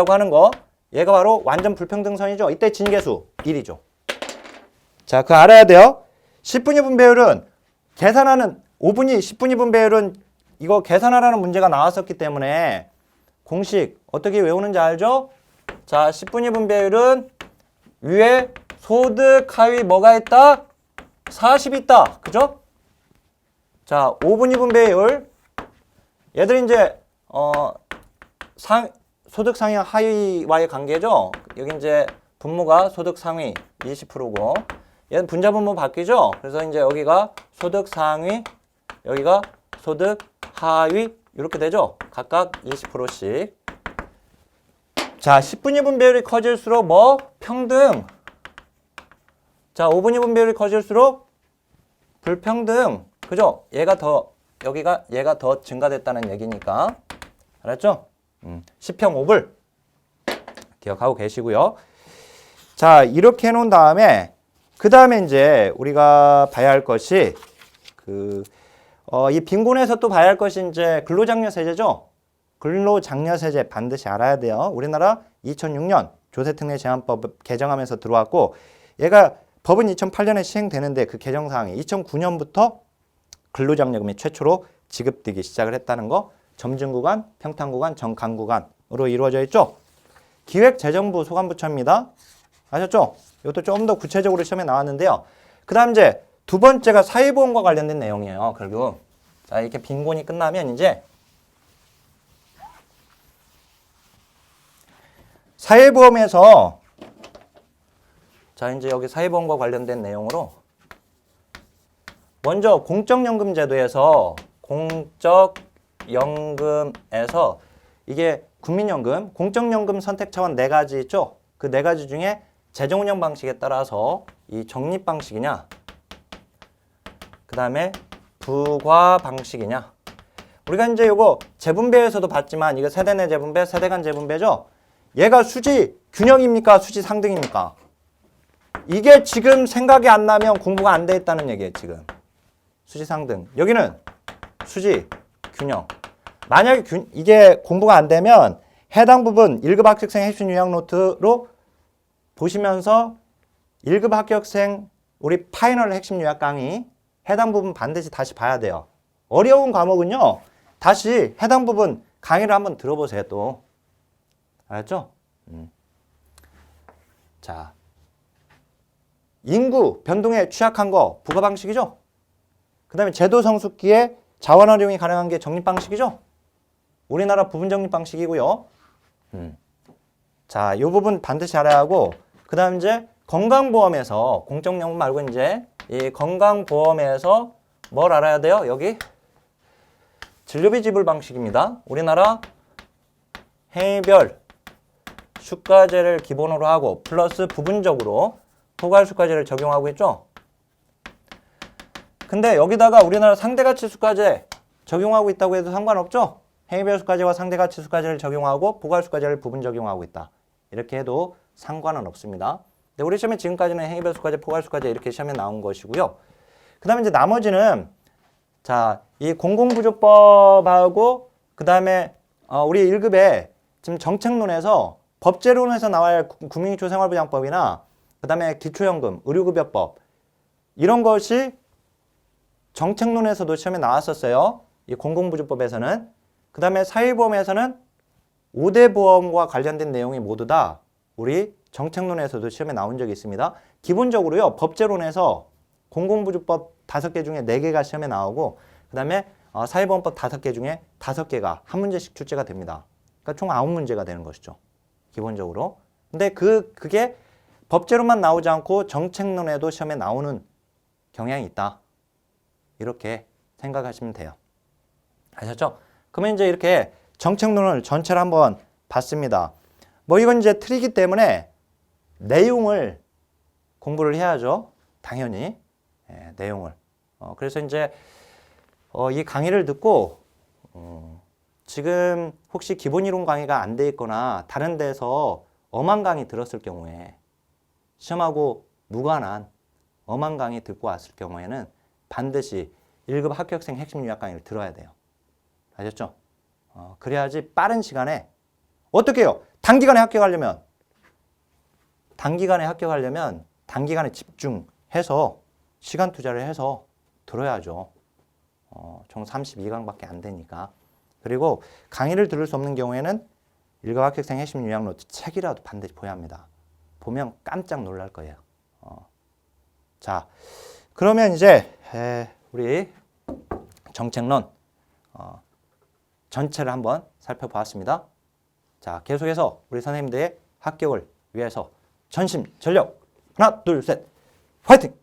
하는 거, 얘가 바로 완전 불평등선이죠. 이때 진위계수 1이죠. 자, 그거 알아야 돼요. 10분위 분배율은 계산하는 5분위 10분위 분배율은 이거 계산하라는 문제가 나왔었기 때문에 공식 어떻게 외우는지 알죠? 자, 10분위 분배율은 위에 소득 하위 뭐가 있다? 40 있다. 그죠? 자, 5분위 분배율. 얘들이 이제 소득 상위 하위와의 관계죠. 여기 이제 분모가 소득 상위 20%고 얘는 분자 분모 바뀌죠. 그래서 이제 여기가 소득 상위, 여기가 소득 하위 이렇게 되죠. 각각 20%씩. 자, 10분위 분배율이 커질수록 뭐? 평등. 자, 5분위 분배율이 커질수록 불평등. 그죠? 얘가 더 증가됐다는 얘기니까. 알았죠? 10평 5불. 기억하고 계시고요. 자, 이렇게 해놓은 다음에 그 다음에 이제 우리가 봐야 할 것이 이 빈곤에서 또 봐야 할 것이 이제 근로장려세제죠. 근로장려세제 반드시 알아야 돼요. 우리나라 2006년 조세특례 제한법 개정하면서 들어왔고 얘가 법은 2008년에 시행되는데 그 개정사항이 2009년부터 근로장려금이 최초로 지급되기 시작을 했다는 거. 점증구간, 평탄구간, 정강구간으로 이루어져 있죠. 기획재정부 소관부처입니다. 아셨죠? 이것도 좀 더 구체적으로 시험에 나왔는데요. 그 다음 이제 두 번째가 사회보험과 관련된 내용이에요. 결국 자, 이렇게 빈곤이 끝나면 이제 사회보험에서 자, 이제 여기 사회보험과 관련된 내용으로 먼저 공적연금제도에서 이게 국민연금, 공적연금 선택차원 4가지 있죠? 그 4가지 중에 재정운영 방식에 따라서 이 적립 방식이냐, 그 다음에 부과 방식이냐. 우리가 이제 이거 재분배에서도 봤지만 이거 세대 내 재분배, 세대 간 재분배죠? 얘가 수지 균형입니까? 수지 상등입니까? 이게 지금 생각이 안 나면 공부가 안 돼 있다는 얘기예요, 지금. 수지 상등. 여기는 수지 균형. 만약에 이게 공부가 안 되면 해당 부분 1급 합격생 핵심 요약 노트로 보시면서 1급 합격생 우리 파이널 핵심 요약 강의 해당 부분 반드시 다시 봐야 돼요. 어려운 과목은요. 다시 해당 부분 강의를 한번 들어보세요, 또. 알았죠? 자, 인구 변동에 취약한 거 부가 방식이죠? 그 다음에 제도 성숙기에 자원 활용이 가능한 게 적립 방식이죠? 우리나라 부분 적립 방식이고요. 자, 이 부분 반드시 알아야 하고, 그 다음 이제 건강보험에서, 공적연금 말고 이제 이 건강보험에서 뭘 알아야 돼요? 여기 진료비 지불 방식입니다. 우리나라 해별 수과제를 기본으로 하고 플러스 부분적으로 포괄수과제를 적용하고 있죠. 근데 여기다가 우리나라 상대가치 수과제 적용하고 있다고 해도 상관없죠. 행위별 수과제와 상대가치 수과제를 적용하고 포괄수과제를 부분 적용하고 있다. 이렇게 해도 상관은 없습니다. 근데 우리 시험에 지금까지는 행위별 수과제, 포괄수과제 이렇게 시험에 나온 것이고요. 그 다음에 이제 나머지는 자, 이 공공부조법하고 그 다음에 우리 1급에 지금 정책론에서 법제론에서 나와야 할 국민기초생활보장법이나 그 다음에 기초연금, 의료급여법 이런 것이 정책론에서도 시험에 나왔었어요. 이 공공부조법에서는. 그 다음에 사회보험에서는 5대 보험과 관련된 내용이 모두 다 우리 정책론에서도 시험에 나온 적이 있습니다. 기본적으로요. 법제론에서 공공부조법 5개 중에 4개가 시험에 나오고 그 다음에 사회보험법 5개 중에 5개가 한 문제씩 출제가 됩니다. 그러니까 총 9문제가 되는 것이죠. 기본적으로. 근데 그게 법제론만 나오지 않고 정책론에도 시험에 나오는 경향이 있다. 이렇게 생각하시면 돼요. 아셨죠? 그러면 이제 이렇게 정책론을 전체를 한번 봤습니다. 뭐 이건 이제 틀이기 때문에 내용을 공부를 해야죠. 당연히. 내용을. 그래서 이제 이 강의를 듣고 지금 혹시 기본이론 강의가 안 돼 있거나 다른 데서 엄한 강의 들었을 경우에 시험하고 무관한 엄한 강의 듣고 왔을 경우에는 반드시 1급 합격생 핵심 요약 강의를 들어야 돼요. 아셨죠? 그래야지 빠른 시간에 어떻게 해요? 단기간에 합격하려면 단기간에 집중해서 시간 투자를 해서 들어야죠. 총 32강밖에 안 되니까. 그리고 강의를 들을 수 없는 경우에는 1급 합격생 핵심 요약 노트 책이라도 반드시 보여야 합니다. 보면 깜짝 놀랄 거예요. 자, 그러면 이제 우리 정책론 전체를 한번 살펴보았습니다. 자, 계속해서 우리 선생님들의 합격을 위해서 전심 전력 하나, 둘, 셋, 화이팅!